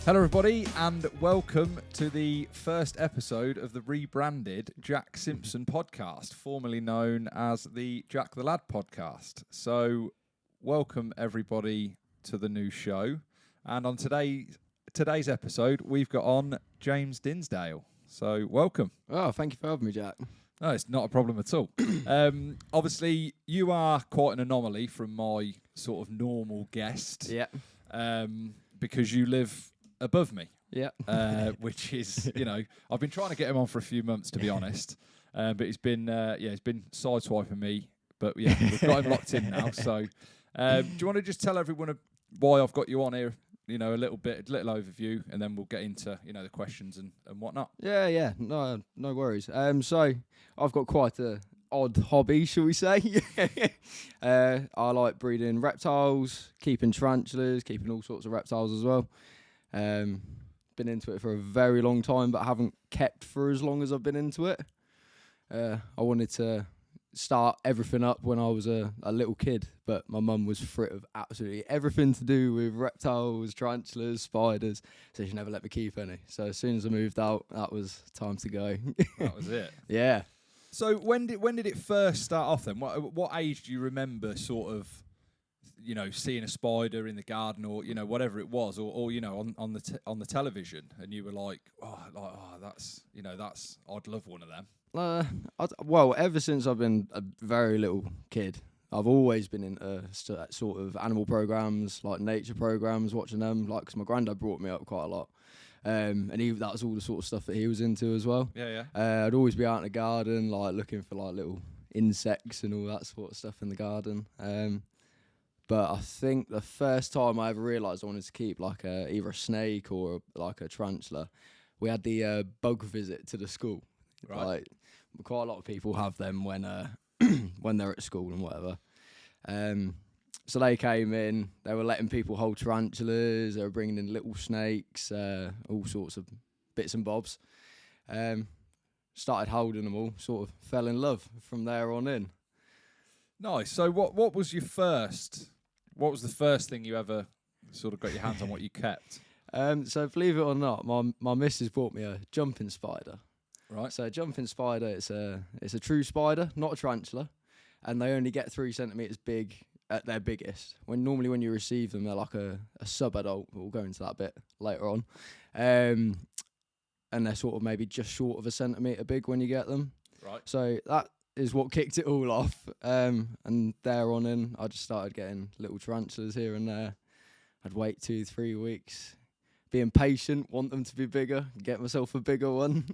Hello everybody and welcome to the first episode of the rebranded Jack Simpson podcast, formerly known as the Jack the Lad podcast. So welcome everybody to the new show. And on today's episode, we've got on James Dinsdale. So welcome. Oh, thank you for having me, Jack. No, it's not a problem at all. Obviously, you are quite an anomaly from my sort of normal guest. Yeah. Because you live above me. Yeah. Which is, I've been trying to get him on for a few months, to be honest. But he's been sideswiping me. But yeah, we've got him locked in now. So do you want to just tell everyone why I've got you on here? A little overview, and then we'll get into, the questions and whatnot. Yeah. No worries. So I've got quite a odd hobby, shall we say? I like breeding reptiles, keeping tarantulas, keeping all sorts of reptiles as well. Been into it for a very long time, but haven't kept for as long as I've been into it. I wanted to start everything up when I was a little kid, but my mum was frit of absolutely everything to do with reptiles, tarantulas, spiders, so she never let me keep any. So as soon as I moved out, that was time to go. That was it. Yeah. So when did it first start off then? What age do you remember sort of, seeing a spider in the garden or whatever it was, or on the television, and you were like, that's I'd love one of them. Well, ever since I've been a very little kid, I've always been into sort of animal programs, like nature programs, watching them. Like, because my granddad brought me up quite a lot, and that was all the sort of stuff that he was into as well. Yeah. I'd always be out in the garden, like looking for like little insects and all that sort of stuff in the garden. But I think the first time I ever realised I wanted to keep like either a snake or like a tarantula, we had the bug visit to the school. Right. Like, quite a lot of people have them when when they're at school and whatever. So they came in. They were letting people hold tarantulas. They were bringing in little snakes, all sorts of bits and bobs. Started holding them all. Sort of fell in love from there on in. Nice. So what was your first? What was the first thing you ever sort of got your hands on? What you kept? So believe it or not, my missus bought me a jumping spider. Right. So a jumping spider, it's a true spider, not a tarantula, and they only get 3 centimeters big at their biggest. When you receive them, they're like a sub-adult. We'll go into that bit later on, and they're sort of maybe just short of a centimeter big when you get them. Right. So that is what kicked it all off, and there on in, I just started getting little tarantulas here and there. I'd wait 2-3 weeks. Being patient, want them to be bigger, get myself a bigger one.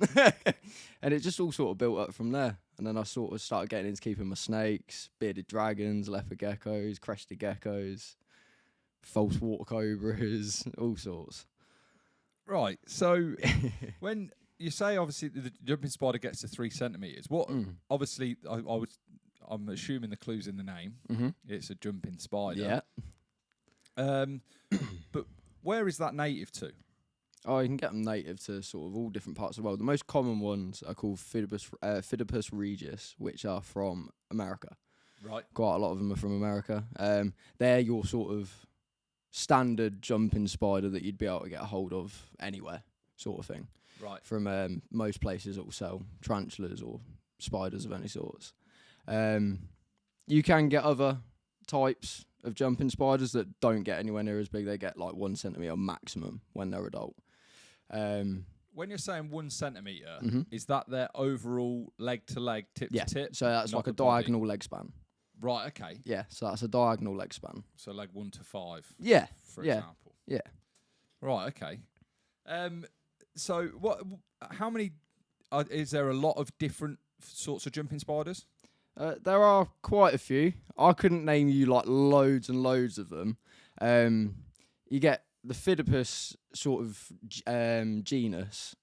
And it just all sort of built up from there. And then I sort of started getting into keeping my snakes, bearded dragons, leopard geckos, crested geckos, false water cobras, all sorts. Right. So when you say obviously the jumping spider gets to 3 centimeters, obviously I'm assuming the clue's in the name. Mm-hmm. It's a jumping spider. Yeah. But where is that native to? Oh, you can get them native to sort of all different parts of the world. The most common ones are called Phidippus regius, which are from America. Right. Quite a lot of them are from America. They're your sort of standard jumping spider that you'd be able to get a hold of anywhere, sort of thing. Right. From most places that will sell tarantulas or spiders of any sorts. You can get other types of jumping spiders that don't get anywhere near as big. They get like 1 centimetre maximum when they're adult. When you're saying 1 centimetre, is that their overall leg to leg, tip to tip? So that's like a diagonal leg span. Right, okay. Yeah, so that's a diagonal leg span. So leg 1 to 5. Yeah. For example. Yeah. Right, okay. So how many, is there a lot of different sorts of jumping spiders? There are quite a few. I couldn't name you like loads and loads of them. You get the Phidippus sort of genus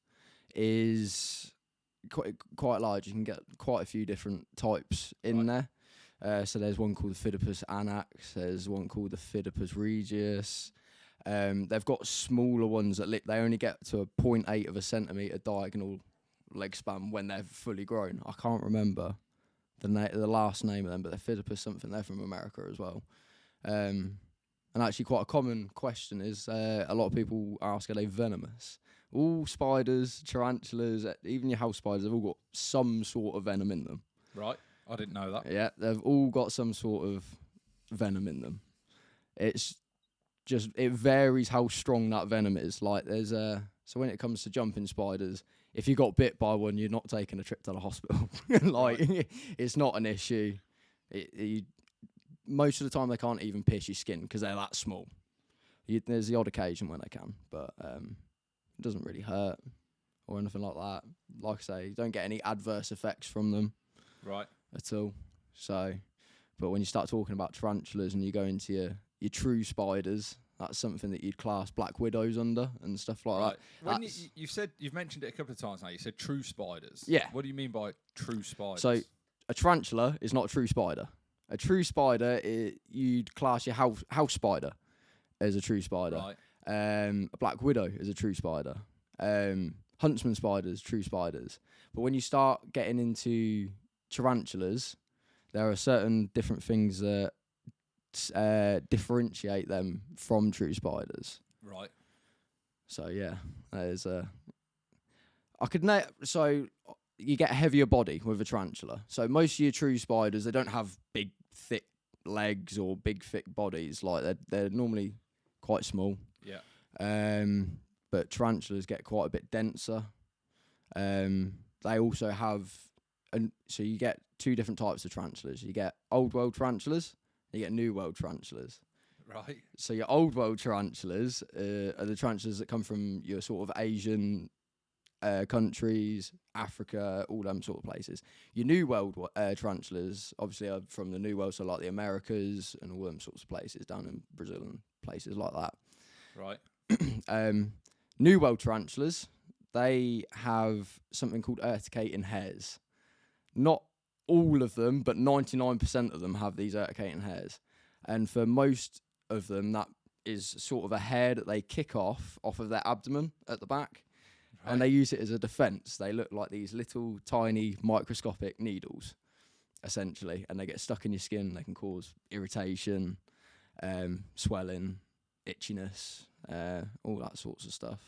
is quite large. You can get quite a few different types in there. So there's one called the Phidippus annax. There's one called the Phidippus regius. They've got smaller ones that they only get to a 0.8 of a centimetre diagonal leg span when they're fully grown. I can't remember the last name of them, but they're Phidippus something. They're from America as well. And actually, quite a common question is a lot of people ask, are they venomous? All spiders, tarantulas, even your house spiders, have all got some sort of venom in them. Right. I didn't know that. Yeah, they've all got some sort of venom in them. It's just, it varies how strong that venom is. Like so when it comes to jumping spiders, if you got bit by one, you're not taking a trip to the hospital. It's not an issue. Most of the time, they can't even pierce your skin because they're that small. There's the odd occasion when they can, but it doesn't really hurt or anything like that. Like I say, you don't get any adverse effects from them. Right. At all. So, but when you start talking about tarantulas and you go into your true spiders, that's something that you'd class black widows under and stuff like that. When you've mentioned it a couple of times now. You said true spiders. Yeah. What do you mean by true spiders? So, a tarantula is not a true spider. A true spider, you'd class your house spider as a true spider. Right. A black widow is a true spider. Huntsman spiders, true spiders. But when you start getting into tarantulas, there are certain different things that differentiate them from true spiders. Right. So yeah, that is so you get a heavier body with a tarantula. So most of your true spiders, they don't have big, thick legs or big, thick bodies. Like they're normally quite small. Yeah. But tarantulas get quite a bit denser. They also have. So you get two different types of tarantulas. You get old world tarantulas, and you get new world tarantulas. Right. So your old world tarantulas are the tarantulas that come from your sort of Asian countries, Africa, all them sort of places. Your new world tarantulas obviously are from the new world, so like the Americas and all them sorts of places down in Brazil and places like that. Right. New world tarantulas, they have something called urticating hairs. Not all of them, but 99% of them have these urticating hairs. And for most of them, that is sort of a hair that they kick off of their abdomen at the back. Right. And they use it as a defense. They look like these little tiny microscopic needles, essentially. And they get stuck in your skin. They can cause irritation, swelling, itchiness, all that sorts of stuff.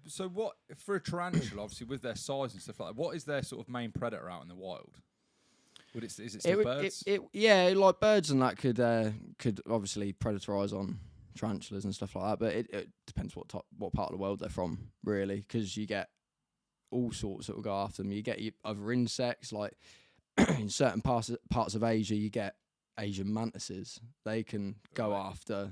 So what, for a tarantula, obviously with their size and stuff like that, what is their sort of main predator out in the wild? Is it still birds? Yeah, like birds and that could obviously predatorize on tarantulas and stuff like that, but it depends what part of the world they're from, really, because you get all sorts that will go after them. You get other insects, like in certain parts of Asia, you get Asian mantises. They can go after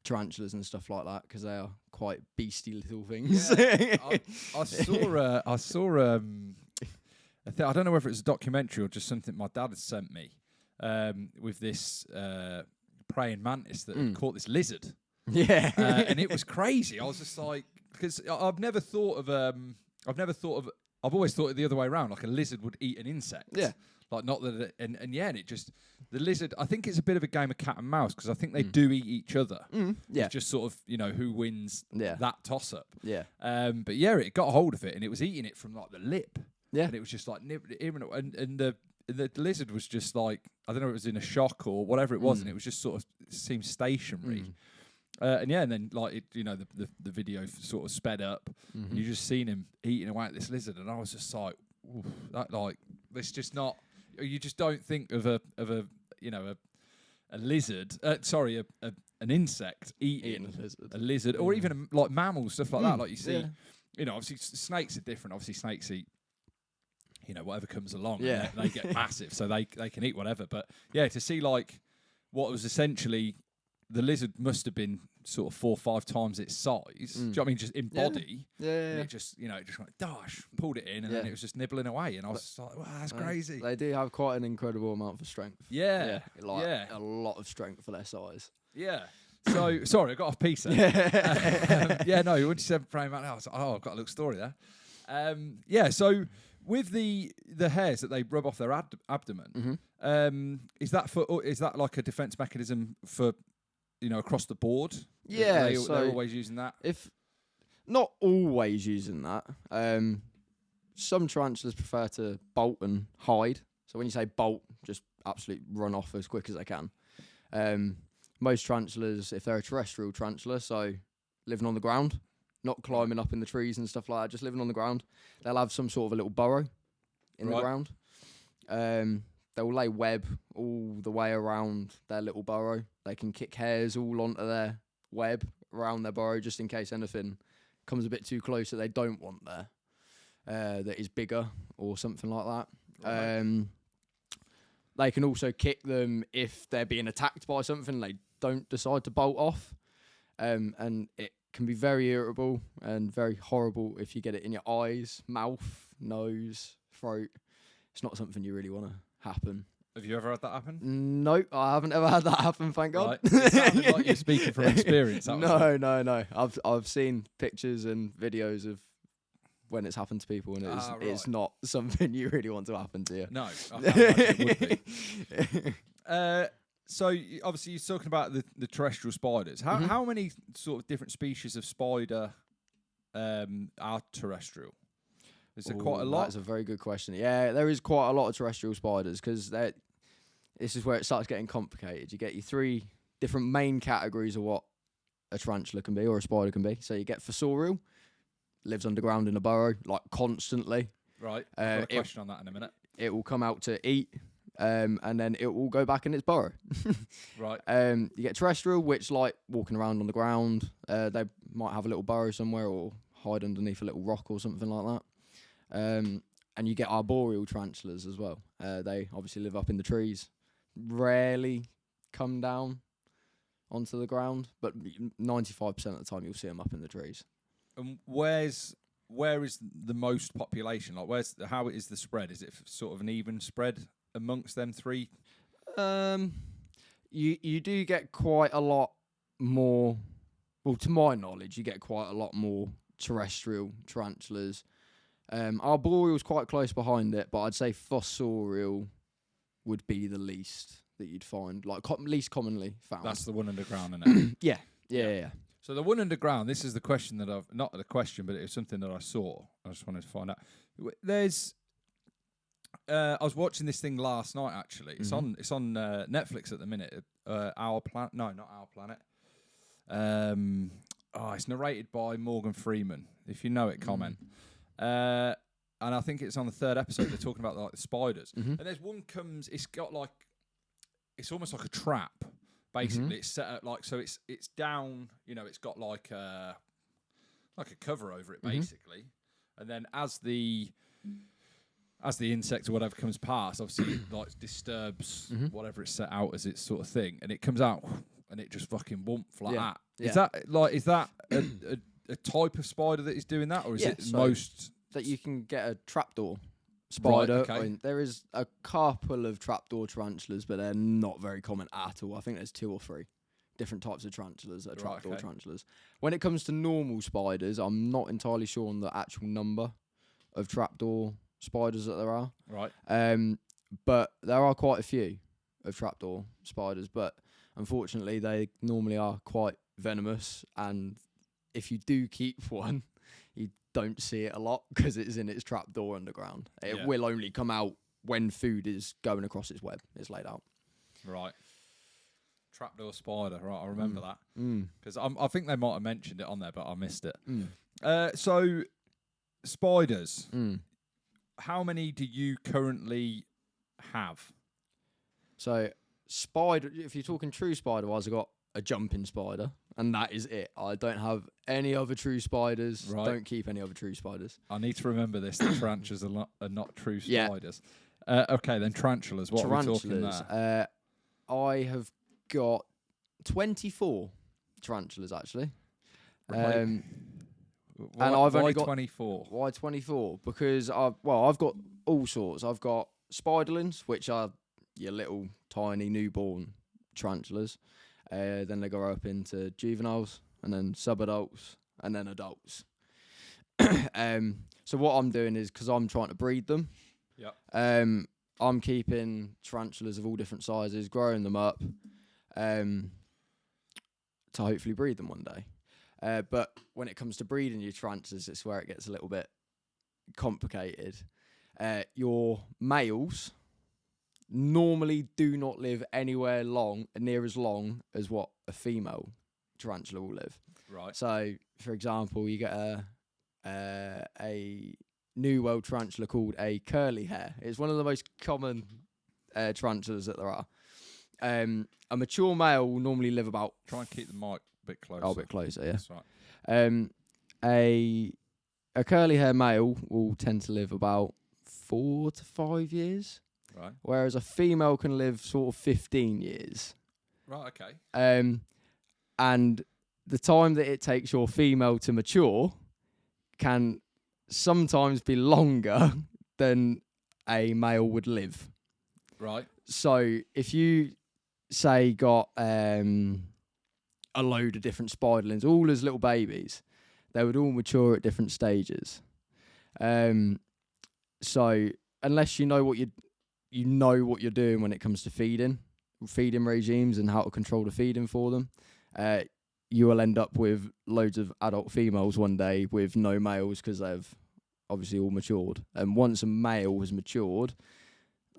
tarantulas and stuff like that because they are quite beastly little things. Yeah, I saw I don't know whether it's a documentary or just something my dad had sent me with this praying mantis that had caught this lizard. Yeah, and it was crazy. I was just like, because I've always thought it the other way around, like a lizard would eat an insect. Yeah. Like not that, and it just, the lizard, I think it's a bit of a game of cat and mouse because I think they do eat each other. Yeah. It's just sort of, who wins that toss up. Yeah. But yeah, it got a hold of it and it was eating it from like the lip. Yeah. And it was just like, and the lizard was just like, I don't know if it was in a shock or whatever it was, and it was just sort of seemed stationary. And then like the video sort of sped up, and you just seen him eating away at this lizard, and I was just like, oof, that like it's just not. You just don't think of a lizard. An insect eating a lizard, or even like mammals, stuff like that. Like you see, obviously snakes are different. Obviously snakes eat. Whatever comes along, and they get massive, so they can eat whatever. But yeah, to see like what was essentially the lizard must have been sort of 4 or 5 times its size. Do you know what I mean? Just in body. Yeah. And it just, it just went, dash, pulled it in, and then it was just nibbling away. And I was just like, wow, that's crazy. They do have quite an incredible amount of strength. Yeah. A lot of strength for their size. Yeah. So, sorry, I got off piece there. When you said praying mantis, I was like, oh, I've got a little story there. So with the hairs that they rub off their abdomen, is that like a defense mechanism for, across the board? Yeah, they're always using that. If not always using that, some tarantulas prefer to bolt and hide. So when you say bolt, just absolutely run off as quick as they can. most tarantulas, if they're a terrestrial tarantula, so living on the ground, not climbing up in the trees and stuff like that, just living on the ground, they'll have some sort of a little burrow in the ground. They'll lay web all the way around their little burrow. They can kick hairs all onto their web around their burrow just in case anything comes a bit too close that they don't want there, that is bigger or something like that. Right. They can also kick them if they're being attacked by something. They don't decide to bolt off, and it can be very irritable and very horrible if you get it in your eyes, mouth, nose, throat. It's not something you really want to happen. Have you ever had that happen? No, I haven't ever had that happen, thank God. Right. It sounded like you're speaking from experience. No. I've seen pictures and videos of when it's happened to people, and it's not something you really want to happen to you. No, I can't imagine it would be. So obviously you're talking about the terrestrial spiders. How many sort of different species of spider are terrestrial? Is there quite a lot? That's a very good question. Yeah, there is quite a lot of terrestrial spiders because this is where it starts getting complicated. You get your 3 different main categories of what a tarantula can be or a spider can be. So you get fossorial, lives underground in a burrow, like constantly. Right. I've got a question on that in a minute. It will come out to eat, and then it will go back in its burrow. Right. You get terrestrial, which like walking around on the ground. They might have a little burrow somewhere or hide underneath a little rock or something like that. And you get arboreal tarantulas as well. They obviously live up in the trees, rarely come down onto the ground, but 95% of the time you'll see them up in the trees. And where is the most population? Like, how is the spread? Is it sort of an even spread amongst them 3? You do get quite a lot more. Well, to my knowledge, you get quite a lot more terrestrial tarantulas. Arboreal's quite close behind it, but I'd say fossorial would be the least that you'd find, like least commonly found. That's the one underground, isn't it? Yeah. So the one underground, this is the question that not the question, but it was something that I saw. I just wanted to find out. There's, I was watching this thing last night, actually. It's on Netflix at the minute. Our Planet, no, not Our Planet. It's narrated by Morgan Freeman. If you know it, comment. And I think it's on the 3rd episode. They're talking about like the spiders, and there's one comes. It's got like, it's almost like a trap. Basically, it's set up like so. It's down. You know, it's got like a cover over it, basically. And then as the insect or whatever comes past, obviously it like disturbs whatever it's set out as its sort of thing, and it comes out and it just fucking whoomp like that. Yeah. Is that a type of spider that is doing that, or is it most that you can get a trapdoor spider? Right, okay. I mean, there is a couple of trapdoor tarantulas, but they're not very common at all. I think there's 2 or 3 different types of tarantulas that are trapdoor tarantulas. When it comes to normal spiders, I'm not entirely sure on the actual number of trapdoor spiders that there are. Right. But there are quite a few of trapdoor spiders, but unfortunately they normally are quite venomous, and if you do keep one, you don't see it a lot because it's in its trapdoor underground. It will only come out when food is going across its web. It's laid out. Right. Trapdoor spider. Right, I remember that because I think they might have mentioned it on there, but I missed it. So spiders. How many do you currently have? So spider. If you're talking true spider-wise, I've got a jumping spider, and that is it. I don't have any other true spiders. Right. Don't keep any other true spiders. I need to remember this. The tarantulas are not true spiders. Okay, then tarantulas. What are we talking there? I have got 24 tarantulas, actually. And I've only got 24. Why 24? Because I've got all sorts. I've got spiderlings, which are your little tiny newborn tarantulas. Then they go up into juveniles, and then subadults, and then adults. So what I'm doing is, because I'm trying to breed them, I'm keeping tarantulas of all different sizes, growing them up, to hopefully breed them one day. But when it comes to breeding your tarantulas, it's where it gets a little bit complicated. Your males normally do not live anywhere near as long as what a female tarantula will live. Right. So, for example, you get a New World tarantula called a curly hair. It's one of the most common tarantulas that there are. A mature male will normally live about... Try and keep the mic a bit closer. Oh, a bit closer, yeah. That's right. A curly hair male will tend to live about 4 to 5 years. Right. Whereas a female can live sort of 15 years. Right, okay. And the time that it takes your female to mature can sometimes be longer than a male would live. Right. So if you say got a load of different spiderlings, all as little babies, they would all mature at different stages. So unless you know what you're doing when it comes to feeding regimes and how to control the feeding for them, you will end up with loads of adult females one day with no males because they've obviously all matured. And once a male has matured,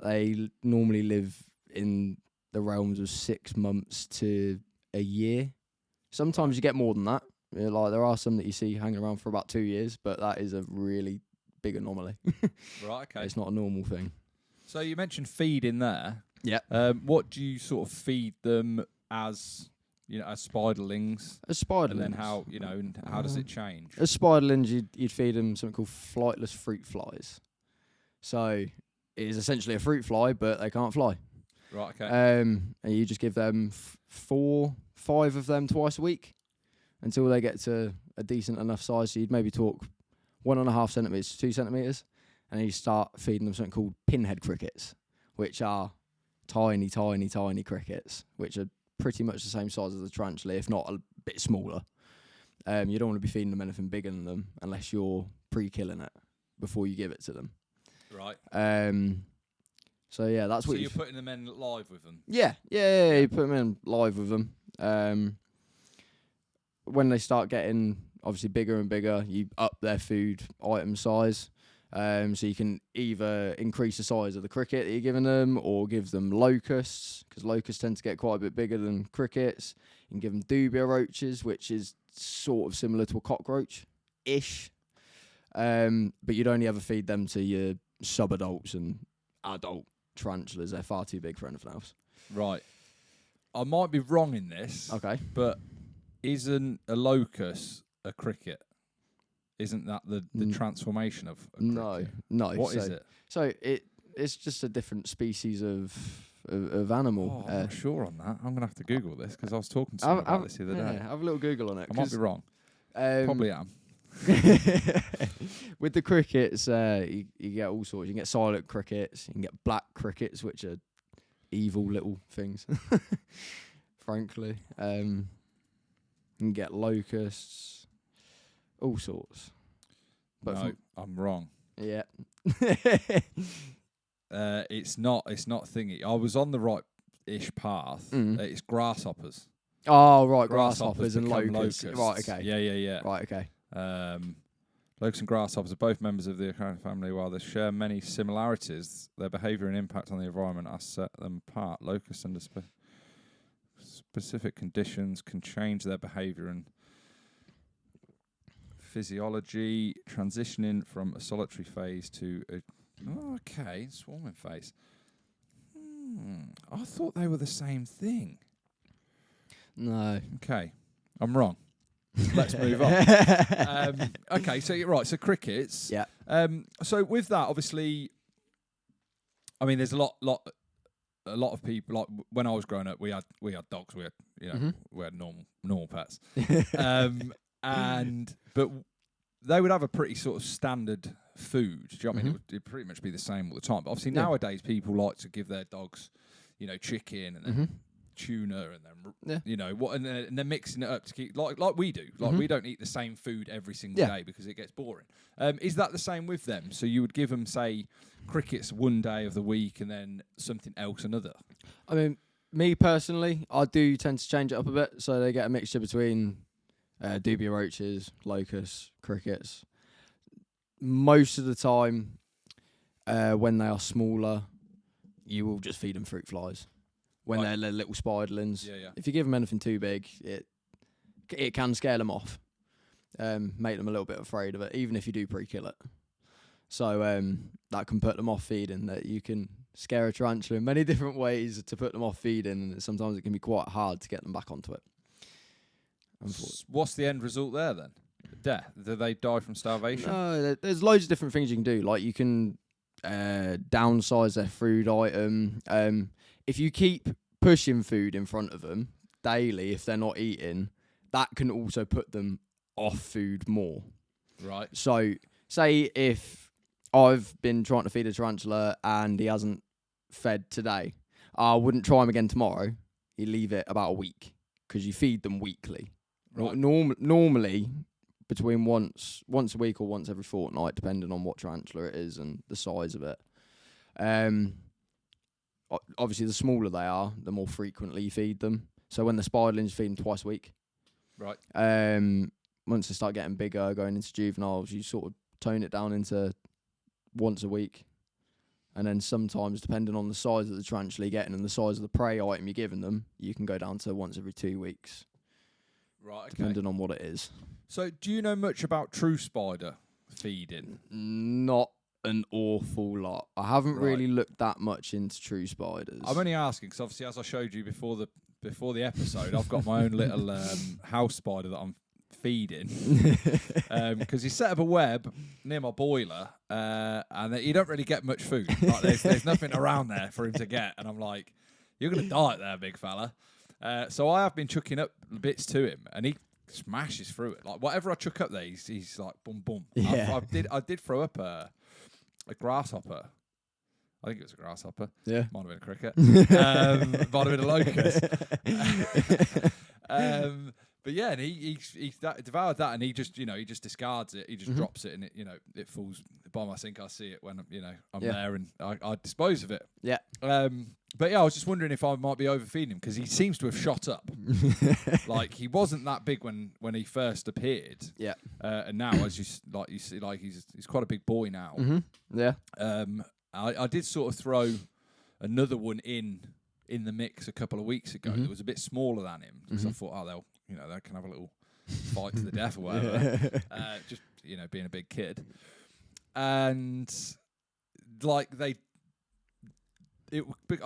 they normally live in the realms of 6 months to a year. Sometimes you get more than that. Like there are some that you see hanging around for about 2 years, but that is a really big anomaly. Right, okay. It's not a normal thing. So you mentioned feeding there. Yeah. What do you sort of feed them as, as spiderlings? As spiderlings. And then how, and how does it change? As spiderlings, you'd feed them something called flightless fruit flies. So it is essentially a fruit fly, but they can't fly. Right, okay. And you just give them 4, 5 of them twice a week until they get to a decent enough size. So you'd maybe talk 1.5 centimetres to 2 centimetres, and then you start feeding them something called pinhead crickets, which are tiny, tiny, tiny crickets, which are pretty much the same size as the tarantula, if not a bit smaller. You don't want to be feeding them anything bigger than them unless you're pre-killing it before you give it to them. Right. So yeah, that's what. So you're putting them in live with them. Yeah. You put them in live with them. When they start getting obviously bigger and bigger, you up their food item size. So you can either increase the size of the cricket that you're giving them, or give them locusts, because locusts tend to get quite a bit bigger than crickets. You can give them dubia roaches, which is sort of similar to a cockroach-ish. But you'd only ever feed them to your sub-adults and adult tarantulas. They're far too big for anything else. Right. I might be wrong in this. Okay. But isn't a locust a cricket? Isn't that the transformation of a cricket? No. What is it? So it's just a different species of animal. I'm not sure on that. I'm going to have to Google this because I was talking to someone about this the other day. Have a little Google on it. I might be wrong. Probably am. With the crickets, you get all sorts. You can get silent crickets. You can get black crickets, which are evil little things, frankly. You can get locusts, all sorts. But no, I'm wrong. Yeah. It's not thingy. I was on the right-ish path. It's grasshoppers. Oh, right, grasshoppers and locusts. Right, okay. Yeah. Right, okay. Locusts and grasshoppers are both members of the acarina family. While they share many similarities, their behaviour and impact on the environment are set them apart. Locusts under specific conditions can change their behaviour and physiology, transitioning from a solitary phase to a swarming phase. I thought they were the same thing. No. Okay, I'm wrong. Let's move on. Okay, so you're right. So crickets. Yeah. So with that, obviously, I mean, there's a lot of people. Like when I was growing up, we had dogs. We had we had normal pets. But they would have a pretty sort of standard food. Do you know what I mean? It'd pretty much be the same all the time. But obviously nowadays people like to give their dogs, chicken and then tuna and then and they're mixing it up to keep like we do. Like we don't eat the same food every single day because it gets boring. Is that the same with them? So you would give them, say, crickets one day of the week and then something else another? I mean, me personally, I do tend to change it up a bit, so they get a mixture between dubia roaches, locusts, crickets. Most of the time, when they are smaller, you will just feed them fruit flies when they're little spiderlings. Yeah. If you give them anything too big, it can scare them off, make them a little bit afraid of it, even if you do pre-kill it. So that can put them off feeding. That you can scare a tarantula in many different ways to put them off feeding, and sometimes it can be quite hard to get them back onto it. What's the end result there then? Death? Do they die from starvation? No, there's loads of different things you can do. Like you can downsize their food item. If you keep pushing food in front of them daily, if they're not eating, that can also put them off food more. Right. So say if I've been trying to feed a tarantula and he hasn't fed today, I wouldn't try him again tomorrow. You leave it about a week because you feed them weekly. Right. Normally between once a week or once every fortnight, depending on what tarantula it is and the size of it. Obviously, the smaller they are, the more frequently you feed them. So when the spiderlings, feed them twice a week. Right. Once they start getting bigger, going into juveniles, you sort of tone it down into once a week. And then sometimes, depending on the size of the tarantula you're getting and the size of the prey item you're giving them, you can go down to once every 2 weeks. Right, okay. Depending on what it is. So do you know much about true spider feeding? Not an awful lot. I haven't really looked that much into true spiders. I'm only asking because obviously, as I showed you before the episode, I've got my own little house spider that I'm feeding because he set up a web near my boiler and you don't really get much food. Like there's nothing around there for him to get, and I'm like, you're gonna die there, big fella. So I have been chucking up bits to him, and he smashes through it. Like whatever I chuck up there, he's like boom boom. Yeah. I did throw up a grasshopper. I think it was a grasshopper. Yeah. Might have been a cricket. Might have been a locust. But yeah, and he devoured that, and he just discards it. He just drops it, and it falls by my sink. I see it when I'm there, and I dispose of it. Yeah. But yeah, I was just wondering if I might be overfeeding him because he seems to have shot up. Like he wasn't that big when he first appeared. Yeah. And now, as you see, like he's quite a big boy now. Mm-hmm. Yeah. I did sort of throw another one in the mix a couple of weeks ago. It was a bit smaller than him because I thought, they can have a little fight to the death or whatever. Just being a big kid, and like I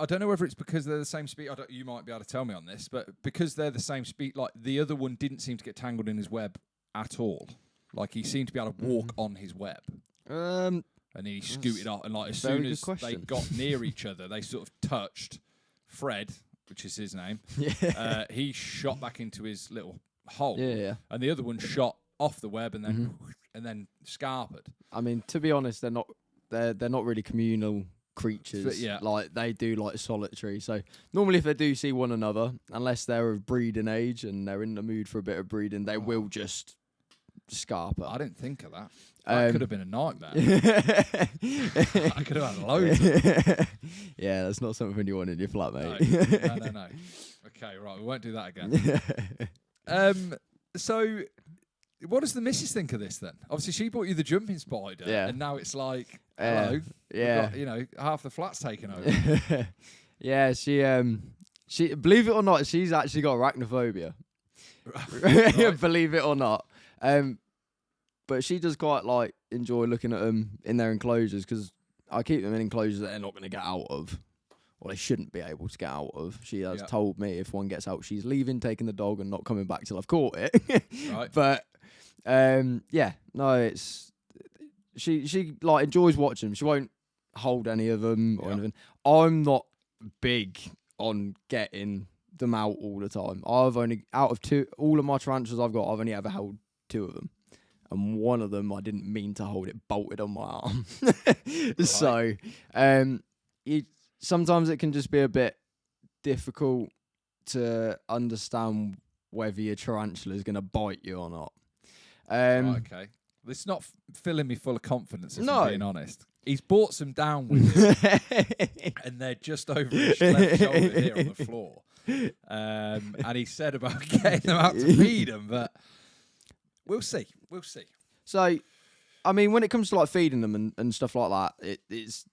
don't know whether it's because they're the same speed. You might be able to tell me on this, but because they're the same speed, like the other one didn't seem to get tangled in his web at all. Like he seemed to be able to walk on his web. And he scooted up, and like as soon as they got near each other, they sort of touched. Fred, which is his name, he shot back into his little hole. Yeah. And the other one shot off the web and then scarpered. I mean, to be honest, they're not really communal creatures. But, yeah. Like they do like solitary. So normally, if they do see one another, unless they're of breeding age and they're in the mood for a bit of breeding, they will just scarper. I didn't think of that. That could have been a nightmare. I could have had loads. Yeah, that's not something you want in your flat, mate. No. Okay, right, we won't do that again. So, what does the missus think of this then? Obviously, she bought you the jumping spider, and now it's like, hello, yeah, got, half the flat's taken over. Yeah, she believe it or not, she's actually got arachnophobia. Right. Believe it or not. But she does quite enjoy looking at them in their enclosures because I keep them in enclosures that they're not going to get out of, or they shouldn't be able to get out of. She has told me if one gets out, she's leaving, taking the dog, and not coming back till I've caught it. Right. But it's she enjoys watching them. She won't hold any of them or anything. I'm not big on getting them out all the time. I've only out of all of my tarantulas I've got, I've only ever held 2 of them. And one of them, I didn't mean to hold it, bolted on my arm. Right. So, sometimes it can just be a bit difficult to understand whether your tarantula is going to bite you or not. Right, okay. It's not filling me full of confidence, if I'm being honest. He's brought some down with him, and they're just over his left shoulder here on the floor. And he said about getting them out to feed them, but... We'll see. So, I mean, when it comes to feeding them and stuff like that, it's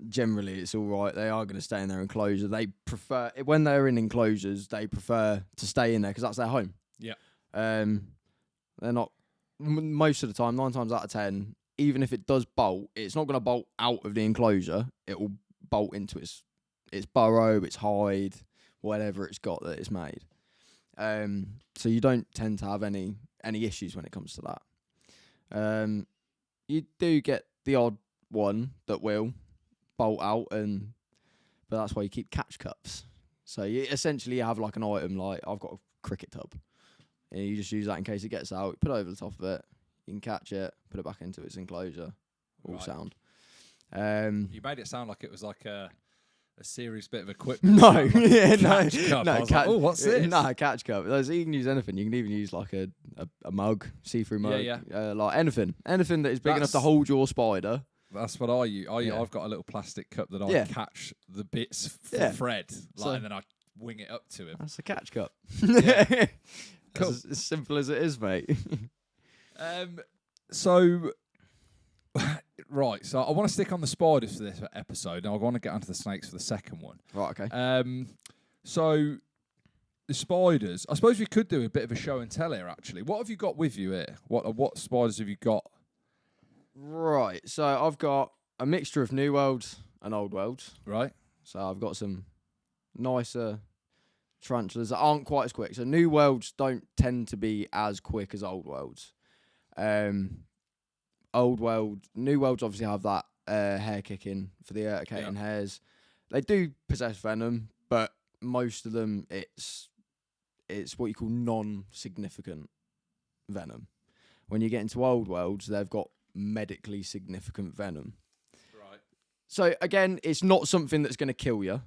generally it's all right. They are going to stay in their enclosure. They prefer, when they're in enclosures, they prefer to stay in there because that's their home. Yeah. They're not, most of the time, 9 times out of 10, even if it does bolt, it's not going to bolt out of the enclosure. It will bolt into its burrow, its hide, whatever it's got that it's made. So you don't tend to have any issues when it comes to that. You do get the odd one that will bolt out, but that's why you keep catch cups. So you essentially have like an item, like I've got a cricket tub, and you just use that in case it gets out. Put it over the top of it, you can catch it, put it back into its enclosure, all sound. You made it sound like it was like a serious bit of equipment. No, yeah, catch cup. I was like, oh, what's this? No, catch cup. You can use anything. You can even use like a mug, see-through mug. Yeah. Like anything that is big enough to hold your spider. That's what I use. I've got a little plastic cup that I catch the bits for Fred, and then I wing it up to him. That's a catch cup. Yeah. Cool. As simple as it is, mate. So, right. So I want to stick on the spiders for this episode, and I want to get onto the snakes for the second one. Right. Okay. So the spiders. I suppose we could do a bit of a show and tell here. Actually, what have you got with you here? What spiders have you got? Right. So I've got a mixture of New Worlds and Old Worlds. Right. So I've got some nicer tarantulas that aren't quite as quick. So New Worlds don't tend to be as quick as Old Worlds. New Worlds obviously have that hair kicking for the urticating hairs. They do possess venom, but most of them it's what you call non-significant venom. When you get into Old Worlds, they've got medically significant venom. Right. So again, it's not something that's going to kill you.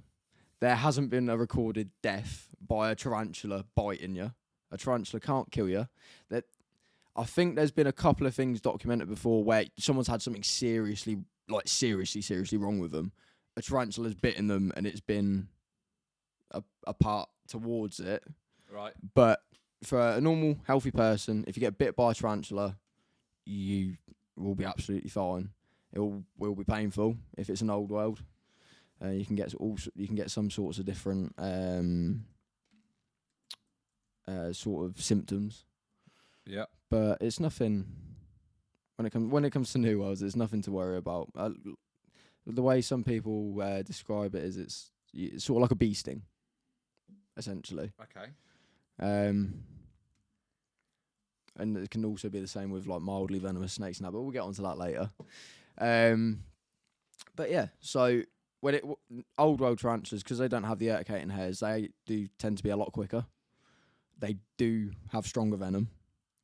There hasn't been a recorded death by a tarantula biting you. A tarantula can't kill you. I think there's been a couple of things documented before where someone's had something seriously wrong with them. A tarantula's bitten them and it's been a part towards it. Right. But for a normal, healthy person, if you get bit by a tarantula, you will be absolutely fine. It will be painful if it's an Old World. You can get some sorts of different sort of symptoms. Yeah. But it's nothing. When it comes to New Worlds, there's nothing to worry about. The way some people describe it is it's sort of like a bee sting, essentially. Okay. And it can also be the same with like mildly venomous snakes and that, but we'll get onto that later. But yeah, so Old World tarantulas, because they don't have the urticating hairs, they do tend to be a lot quicker. They do have stronger venom.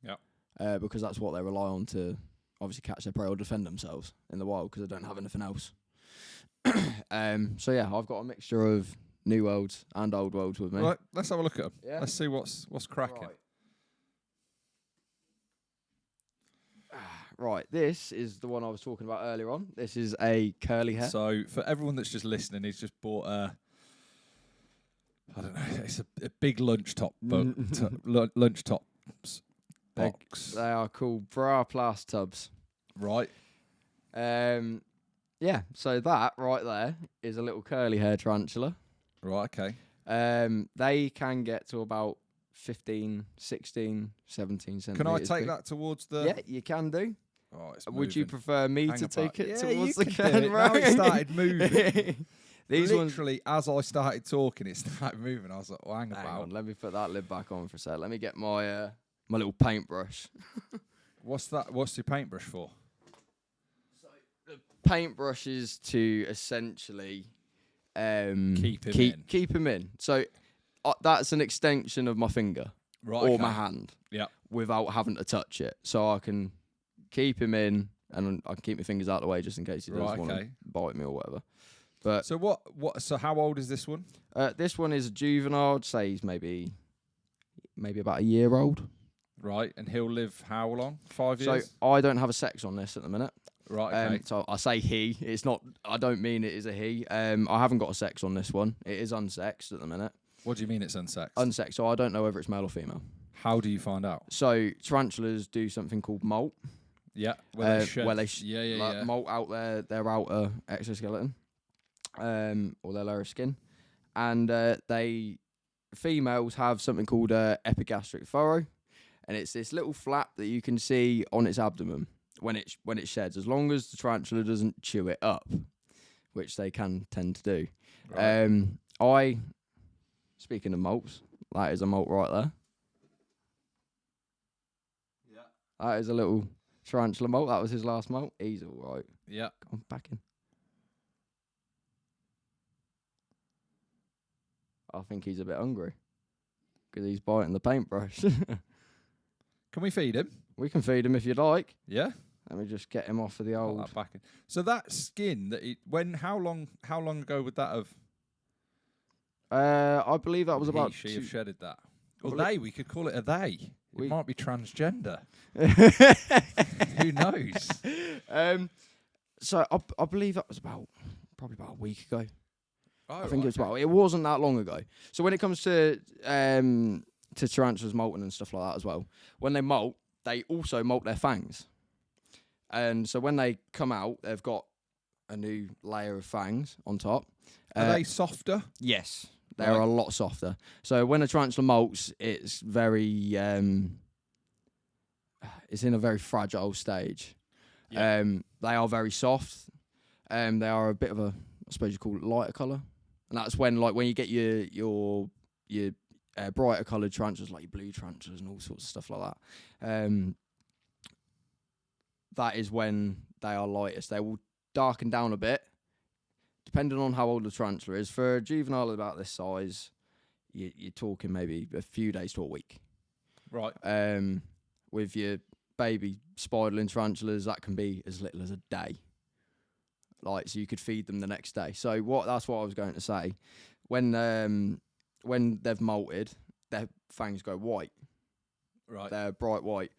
Yeah. Because that's what they rely on to obviously catch their prey or defend themselves in the wild, because they don't have anything else. So yeah, I've got a mixture of New Worlds and Old Worlds with me. Right, let's have a look at them. Yeah. Let's see what's cracking. Right, this is the one I was talking about earlier on. This is a curly hair. So for everyone that's just listening, he's just bought I don't know, it's a big lunch top box. They are called bra plus tubs. Right. Yeah, so that right there is a little curly hair tarantula. Right, okay. They can get to about 15, 16, 17 centimetres. Can I take that towards the... Yeah, you can do. Oh, it's Would you moving. prefer me Hang to about. take it Yeah, towards you the can do it. camera? Now it started moving. These Literally, as I started talking, it started moving. I was like, well, hang Hang about. on, let me put that lid back on for a sec. Let me get my my little paintbrush. What's that? What's your paintbrush for? So the paintbrush is to essentially keep him in. So that's an extension of my finger or my hand. Yeah. Without having to touch it, so I can keep him in, and I can keep my fingers out of the way just in case he does want to bite me or whatever. But so what? So how old is this one? This one is a juvenile. I'd say he's maybe about a year old. Right, and he'll live how long? 5 years? So I don't have a sex on this at the minute. Right, okay. So I say he. It's not. I don't mean it is a he. I haven't got a sex on this one. It is unsexed at the minute. What do you mean it's unsexed? Unsexed. So I don't know whether it's male or female. How do you find out? So tarantulas do something called molt. Yeah, where they molt out their outer exoskeleton. or their lower skin, and females have something called epigastric furrow, and it's this little flap that you can see on its abdomen when it sheds, as long as the tarantula doesn't chew it up, which they can tend to do. Right. Speaking of molts, that is a molt right there. Yeah. That is a little tarantula molt. That was his last molt. He's all right. Yeah. Come on, back in. I think he's a bit hungry because he's biting the paintbrush. Can we feed him? We can feed him if you'd like. Yeah. Let me just get him off of the Put old. that back in. So that skin how long ago would that have? I believe that was about. She have shedded that. Or we could call it a they. It might be transgender. Who knows? So I believe that was probably about a week ago. Oh, I think it wasn't that long ago. So when it comes to tarantulas molting and stuff like that as well, when they molt, they also molt their fangs. And so when they come out, they've got a new layer of fangs on top. Are they softer? Yes, they're a lot softer. So when a tarantula molts, it's very it's in a very fragile stage. Yeah. They are very soft. They are a bit of a, I suppose you call it lighter colour. And that's when you get your brighter coloured tarantulas, like your blue tarantulas and all sorts of stuff like that. That is when they are lightest. They will darken down a bit, depending on how old the tarantula is. For a juvenile about this size, you're talking maybe a few days to a week. Right. With your baby spiderling tarantulas, that can be as little as a day. So you could feed them the next day. So that's what I was going to say. When they've molted, their fangs go white. Right. They're bright white.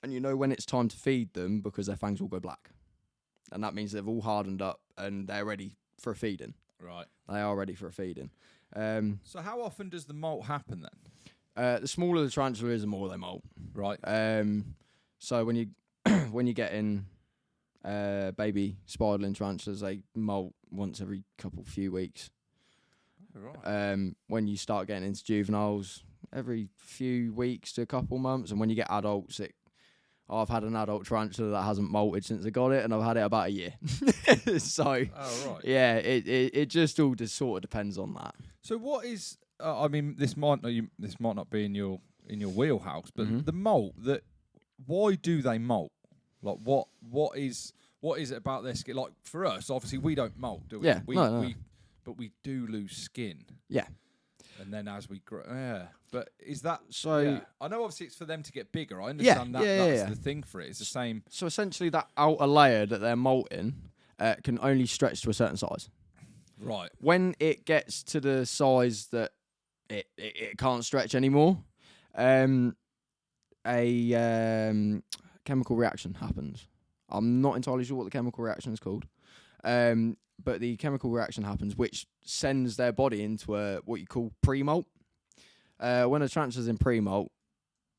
And you know when it's time to feed them because their fangs will go black. And that means they've all hardened up and they're ready for a feeding. Right. They are ready for a feeding. So how often does the molt happen then? The smaller the tarantula is, the more they molt. Right. So when you get in baby spiderling tarantulas, they molt once every few weeks. Right. When you start getting into juveniles, every few weeks to a couple months, and when you get adults, I've had an adult tarantula that hasn't molted since I got it, and I've had it about a year. So, right. Yeah, it just all just sort of depends on that. So what is? I mean, this might not be in your wheelhouse, but the molt why do they molt? Like what is it about their skin? Like for us, obviously we don't molt, do we? Yeah, no. But we do lose skin. Yeah. And then as we grow, But is that so? Yeah. I know obviously it's for them to get bigger. I understand that's the thing for it. It's the same. So essentially, that outer layer that they're molting can only stretch to a certain size. Right. When it gets to the size that it can't stretch anymore, a chemical reaction happens. I'm not entirely sure what the chemical reaction is called. But the chemical reaction happens, which sends their body into what you call pre-molt. When a tarantula's in pre-molt,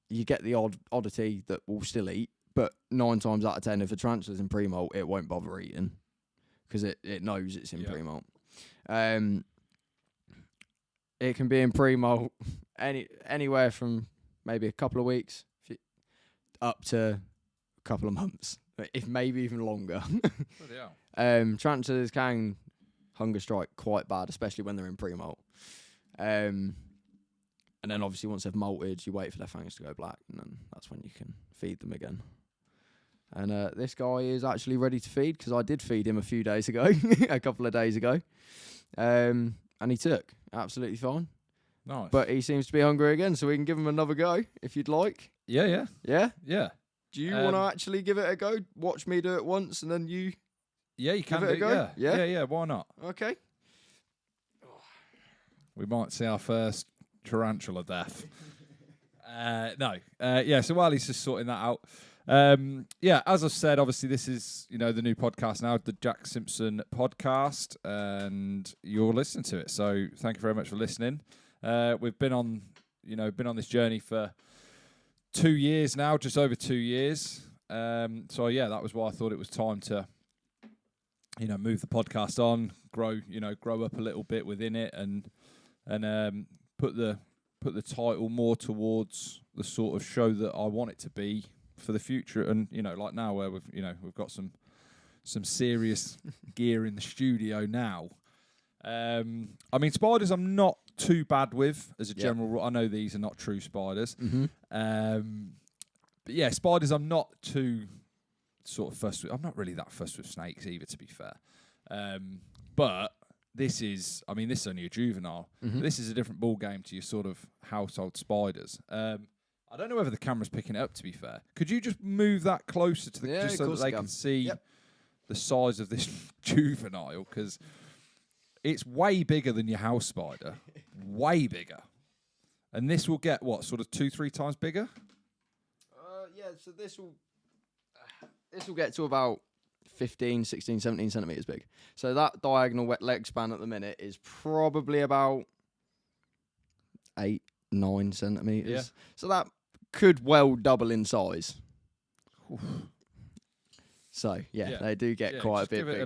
you get the oddity that will still eat, but 9 times out of 10, if a tarantula's in pre-molt, it won't bother eating because it knows it's in pre-molt. It can be in pre-molt anywhere from maybe a couple of weeks up to a couple of months, if maybe even longer. Tarantulas can hunger strike quite bad, especially when they're in pre-molt. And then obviously once they've molted, you wait for their fangs to go black, and then that's when you can feed them again. And this guy is actually ready to feed because I did feed him a few days ago, a couple of days ago. And he took absolutely fine. Nice. But he seems to be hungry again, so we can give him another go if you'd like. Yeah. Yeah? Do you want to actually give it a go? Watch me do it once and then you... Yeah, you can give it a go? Yeah, why not? Okay. We might see our first tarantula death. So while he's just sorting that out, as I've said, obviously this is, the new podcast now, the Jack Simpson podcast, and you're listening to it. So thank you very much for listening. We've been on this journey for 2 years now, just over 2 years. That was why I thought it was time to move the podcast on, grow up a little bit within it, and put the title more towards the sort of show that I want it to be for the future. And like now where we've got some serious gear in the studio now. I mean, spiders I'm not too bad with as a general rule. I know these are not true spiders. Mm-hmm. But yeah, spiders I'm not too sort of fussed with. I'm not really that fussed with snakes either, to be fair. But this is only a juvenile. Mm-hmm. This is a different ball game to your sort of household spiders. I don't know whether the camera's picking it up, to be fair. Could you just move that closer to the just so that they can see the size of this juvenile? Because it's way bigger than your house spider. Way bigger. And this will get, what, sort of 2-3 times bigger? So this will get to about 15, 16, 17 centimetres big. So that diagonal wet leg span at the minute is probably about 8, 9 centimetres. Yeah. So that could well double in size. Oof. So, they do get quite a bit bigger.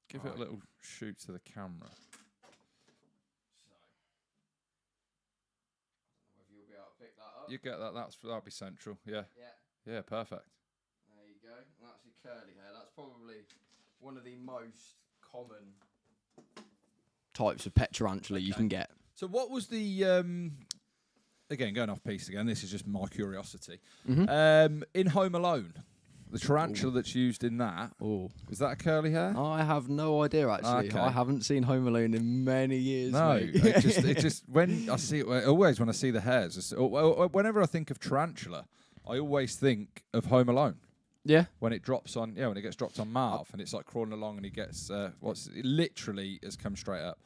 Give it a little shoot to the camera. You'll be able to pick that up. You get that. That'll be central. Yeah. Yeah. Perfect. There you go. And that's your curly hair. That's probably one of the most common types of pet tarantula you can get. So what was the again going off piece again? This is just my curiosity. Mm-hmm. In Home Alone, the tarantula that's used in that, is that a curly hair? I have no idea, actually. Okay. I haven't seen Home Alone in many years. No, mate. it just when I see it, always when I see the hairs, whenever I think of tarantula, I always think of Home Alone. Yeah. When it drops on, when it gets dropped on Marv and it's like crawling along and he gets it literally has come straight up.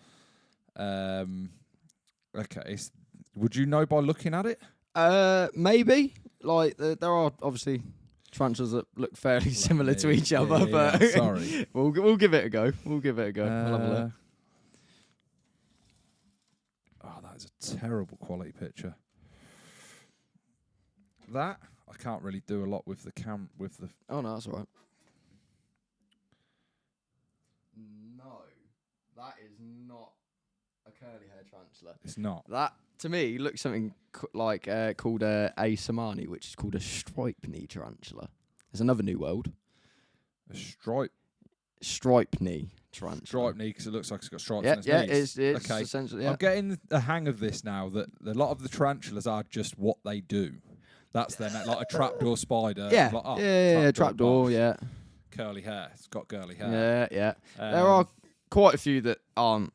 Okay, would you know by looking at it? Maybe. Like there are obviously tarantulas that look fairly similar to each other, but sorry, we'll give it a go. We'll have a look. Oh, that is a terrible quality picture. That I can't really do a lot with the Oh no, that's all right. No, that is not a curly hair tarantula. It's not. That to me looks something like called a samani, which is called a stripe knee tarantula. There's another new world. A stripe knee tarantula. Stripe knee because it looks like it's got stripes on its knees. It's okay. essentially. Yeah. I'm getting the hang of this now. That a lot of the tarantulas are just what they do. That's then like a trapdoor spider. Yeah, like, trapdoor. Yeah. Curly hair. It's got curly hair. Yeah. There are quite a few that aren't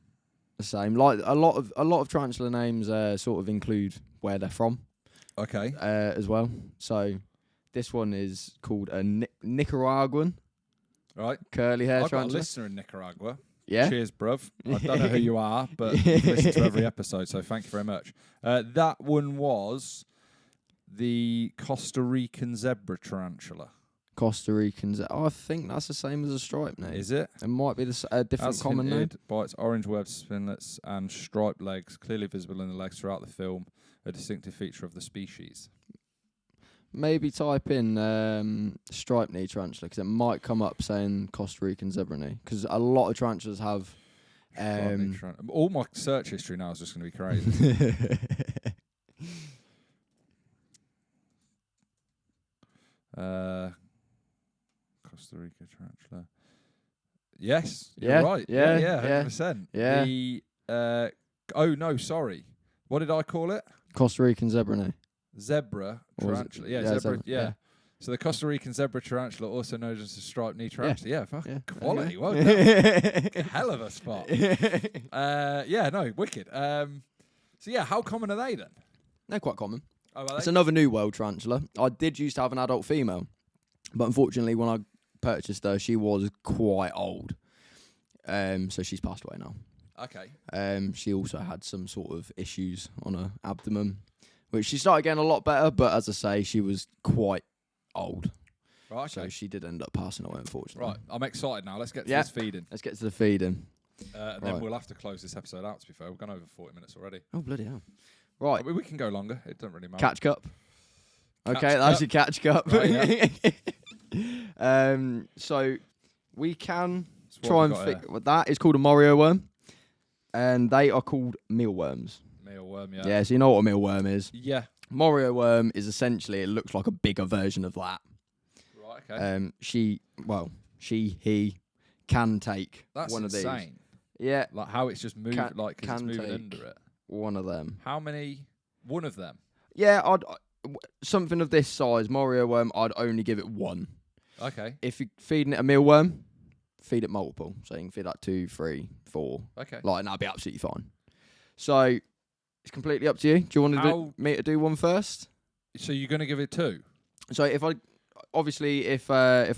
the same. Like a lot of tarantula names sort of include where they're from. Okay. As well. So this one is called a Nicaraguan. Right. Curly hair tarantula. I've got a listener in Nicaragua. Yeah. Cheers, bruv. I don't know who you are, but you've listened to every episode, so thank you very much. That one was the Costa Rican zebra tarantula. Costa Rican zebra. I think that's the same as a stripe name. Is it? It might be a different common name. By its orange webbed spinlets and striped legs, clearly visible in the legs throughout the film, a distinctive feature of the species. Maybe type in stripe knee tarantula because it might come up saying Costa Rican zebra knee because a lot of tarantulas have. All my search history now is just going to be crazy. Costa Rica tarantula. Yes, you're right. Yeah, 100%. Yeah. The oh no, sorry. What did I call it? Costa Rican zebra knee. Zebra tarantula. Zebra. Yeah. So the Costa Rican zebra tarantula, also known as the striped knee tarantula. Yeah, fucking quality. Well done. Hell of a spot. Wicked. So yeah, how common are they then? They're quite common. Oh, are they? It's another new world tarantula. I did used to have an adult female, but unfortunately when I purchased her, she was quite old. So she's passed away now. Okay. She also had some sort of issues on her abdomen, which she started getting a lot better, but as I say, she was quite old. Right, okay. So she did end up passing away, unfortunately. Right, I'm excited now. Let's get to this feeding. Let's get to the feeding. And then we'll have to close this episode out, to be fair. We've gone over 40 minutes already. Oh, bloody hell. Right. We can go longer. It doesn't really matter. Catch cup. Okay, that's your catch cup. Right, yeah. So we can So try what and have we got fix that. It's called a Mario worm, and they are called mealworms. Mealworm, yeah. Yeah, so you know what a mealworm is. Yeah. Mario worm is essentially, it looks like a bigger version of that. Right, okay. He can take That's one insane. of these. Yeah, Like how it's just moved, like 'cause it's can moving take under it. one of them. How many? One of them. Yeah, something of this size, Mario worm, I'd only give it one. Okay. If you're feeding it a mealworm, feed it multiple. So you can feed like 2, 3, 4. Okay. Like, and that'd be absolutely fine. So it's completely up to you. Do you want me to do one first? So you're gonna give it 2? So if I'm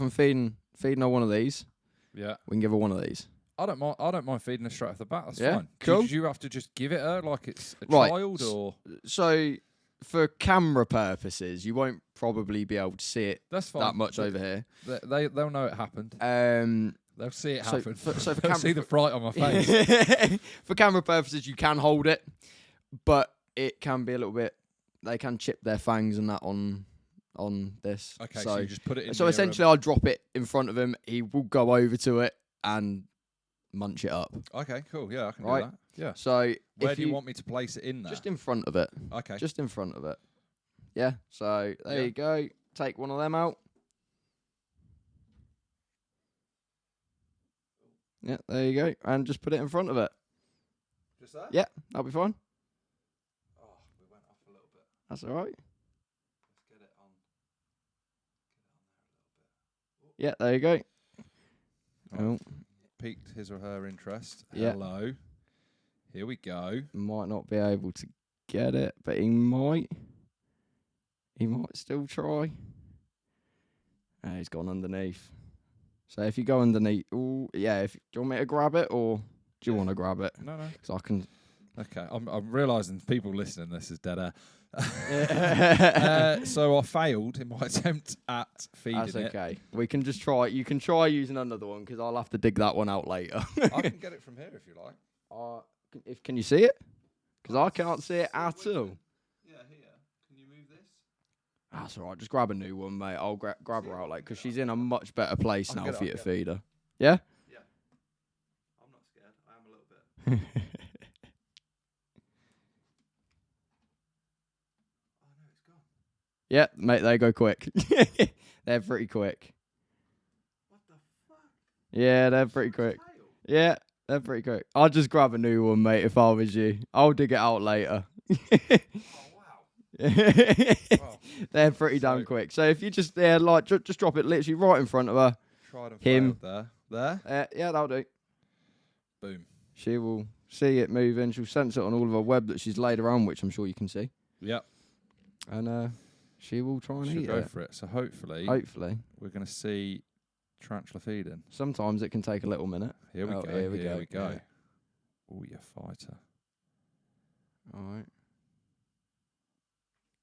feeding her one of these, Yeah. we can give her one of these. I don't mind feeding her straight off the bat. That's Yeah, fine. cool. Did you have to just give it her like it's a Right. child, or So for camera purposes, you won't probably be able to see it that's fine. that much over here. They'll know it happened. They'll see it so happen. for They'll see the fright on my face. For camera purposes, you can hold it, but it can be a little bit. They can chip their fangs and that on this. Okay, so you just put it in. So essentially, I'll drop it in front of him. He will go over to it and munch it up. Okay, cool. Yeah, I can Right. do that. Yeah. So Where do you want me to place it in there? just in front of it. Okay. Just in front of it. Yeah. So there Yeah. you go. Take one of them out. Yeah, there you go. And just put it in front of it. Just that? Yeah, that'll be fine. Oh, we went off a little bit. That's all right. Let's get it on. Yeah, there you go. Oh. Piqued his or her interest. Yeah. Hello. Here we go. Might not be able to get it, but he might. He might still try. He's gone underneath. So if you go underneath, do you want me to grab it, or do you want to grab it? No. Because I can. Okay, I'm realising people listening to this is dead air. So I failed in my attempt at feeding That's it. okay. We can just try. You can try using another one because I'll have to dig that one out later. I can get it from here if you like. Can you see it? Because I can't see it at all. Yeah, here. Can you move this? That's all right. Just grab a new one, mate. I'll grab her out because she's in a much better place now for you to feed her. Yeah? Yeah. I'm not scared. I am a little bit. Oh, no, it's gone. Yeah, mate, they go quick. They're pretty quick. What the fuck? Yeah, they're pretty quick. Yeah, they're pretty quick. I'll just grab a new one, mate, if I was you. I'll dig it out later. Oh, wow. Wow. They're pretty damn quick. So if you just just drop it literally right in front of her. Tried and Him. failed there. Yeah, that'll do. Boom. She will see it moving. She'll sense it on all of her web that she's laid around, which I'm sure you can see. Yep. And she will try and She'll eat go it. for it. So hopefully we're going to see tarantula feeding. Sometimes it can take a little minute. Here we go. Here we go. Yeah. Oh, you fighter. All right.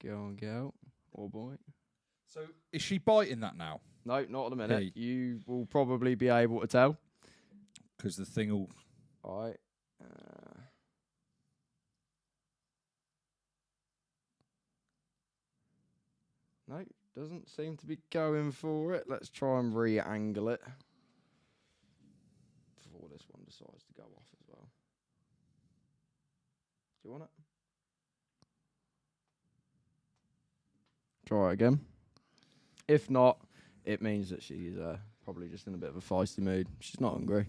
Get out. Oh, boy. So is she biting that now? No, not at the minute. Hey. You will probably be able to tell. Because the thing will... All right. No, doesn't seem to be going for it. Let's try and re-angle it. Before this one decides to go off as well. Do you want it? Try it again. If not, it means that she's probably just in a bit of a feisty mood. She's not hungry.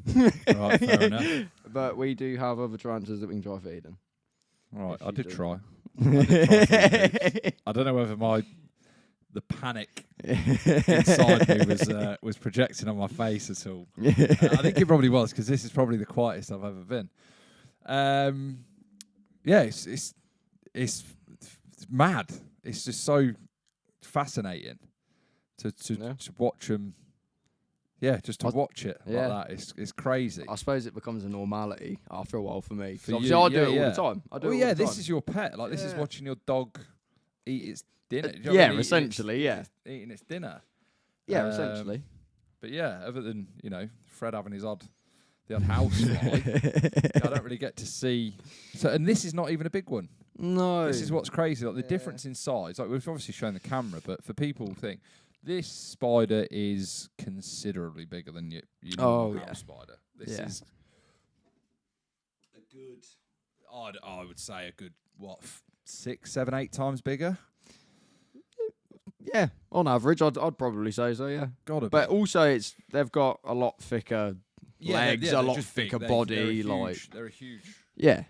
Right, fair enough. But we do have other tarantulas that we can try feeding. Right, If I she's did doing try. it. I don't know whether the panic inside me was projecting on my face at all. I think it probably was, because this is probably the quietest I've ever been. Yeah, it's mad. It's just so fascinating to watch them. Yeah, just to watch it like that. It's crazy. I suppose it becomes a normality after a while for me. For Obviously, you, I do it all yeah. the time. I do Well, it all yeah, the time. this is your pet. Like, this is watching your dog eat its dinner. Do you know what yeah, I mean? essentially, yeah. Eating its dinner. Yeah, essentially. But yeah, other than, Fred having the odd house fly, I don't really get to see. So, and this is not even a big one. No. This is what's crazy. Like the difference in size. Like we've obviously shown the camera, but for people who think This spider is considerably bigger than your normal house spider. This is a good. I would say a good 6, 7, 8 times bigger. Yeah, on average, I'd probably say so. Yeah, Gotta be. but also they've got a lot thicker legs, a lot just thicker big. body. They're a huge yeah.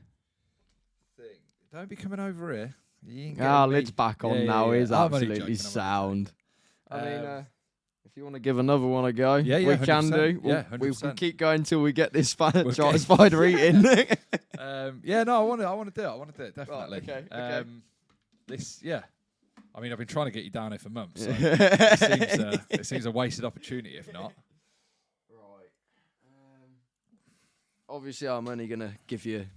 thing. Don't be coming over here. Lid's back on now. He's I'm only absolutely joking, sound. I'm I only mean, if you want to give another one a go, Yeah, we can 100%. do. Yeah, We 100%. can keep going until we get this spider Okay. eating. Yeah, no, I want to do it. I want to do it definitely. Right, okay. I mean, I've been trying to get you down here for months. So Right. it seems a wasted opportunity if not. Obviously, I'm only gonna give you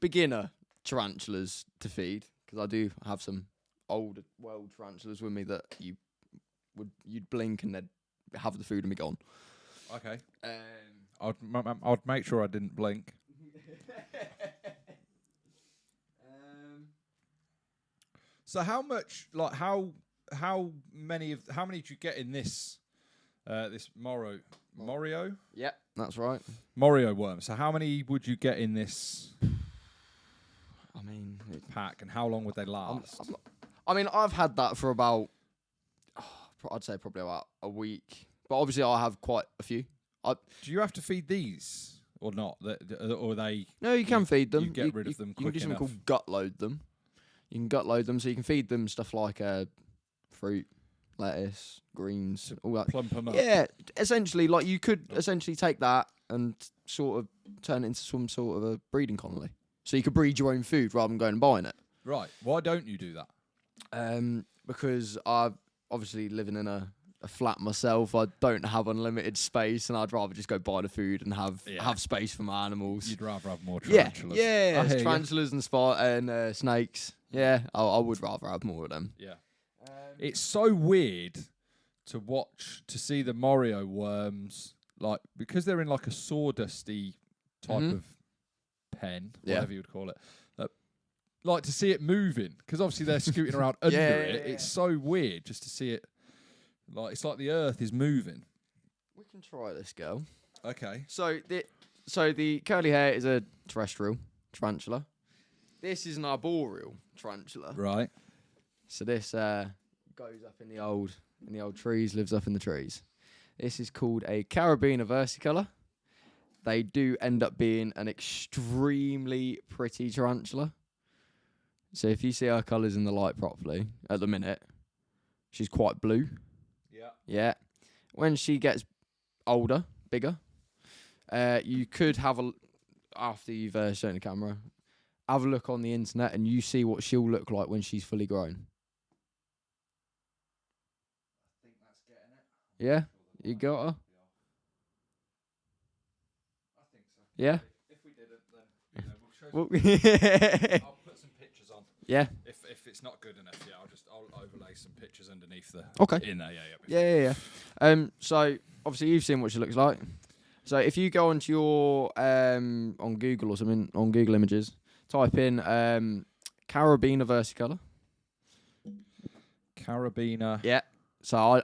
beginner tarantulas to feed because I do have some old world tarantulas with me that you'd blink and they'd have the food and be gone. Okay. I'd make sure I didn't blink. So how much, like how many did you get in this this Morio Yep, that's right. Morio worm? So how many would you get in this I mean, pack, and how long would they last? I've had that for about, I'd say probably about a week. But obviously, I have quite a few. Do you have to feed these or not? Or they? No, you can feed them. You get rid of them You can quick do something enough. called gut load them. You can gut load them, so you can feed them stuff like fruit, lettuce, greens, all that. Plump them up. Yeah, essentially, like you could essentially take that and sort of turn it into some sort of a breeding colony. So you could breed your own food rather than going and buying it. Right. Why don't you do that? Because I'm obviously living in a flat myself. I don't have unlimited space, and I'd rather just go buy the food and have space for my animals. You'd rather have more tarantulas. Yeah, I hear you. tarantulas and snakes. Yeah, I would rather have more of them. Yeah. It's so weird to see the Morio worms, like, because they're in like a sawdusty type of pen, whatever you would call it. Like to see it moving, because obviously they're scooting around under it. It's so weird just to see it. Like it's like the earth is moving. We can try this, girl. Okay. So the curly hair is a terrestrial tarantula. This is an arboreal tarantula. Right. So this goes up in the old trees, lives up in the trees. This is called a Carabiner versicolor. They do end up being an extremely pretty tarantula. So if you see her colours in the light properly, at the minute, she's quite blue. Yeah. Yeah. When she gets older, bigger, you could have after you've shown the camera, have a look on the internet and you see what she'll look like when she's fully grown. I think that's getting it. Yeah? You got her? I think so. Yeah? If we didn't, then we'll show I'll put some pictures on. Yeah. If it's not good enough, I'll overlay some pictures underneath the Okay. in there. Yeah. So obviously you've seen what she looks like. So if you go onto your on Google or something, on Google Images, type in Carabiner versicolor. Carabiner. Yeah. So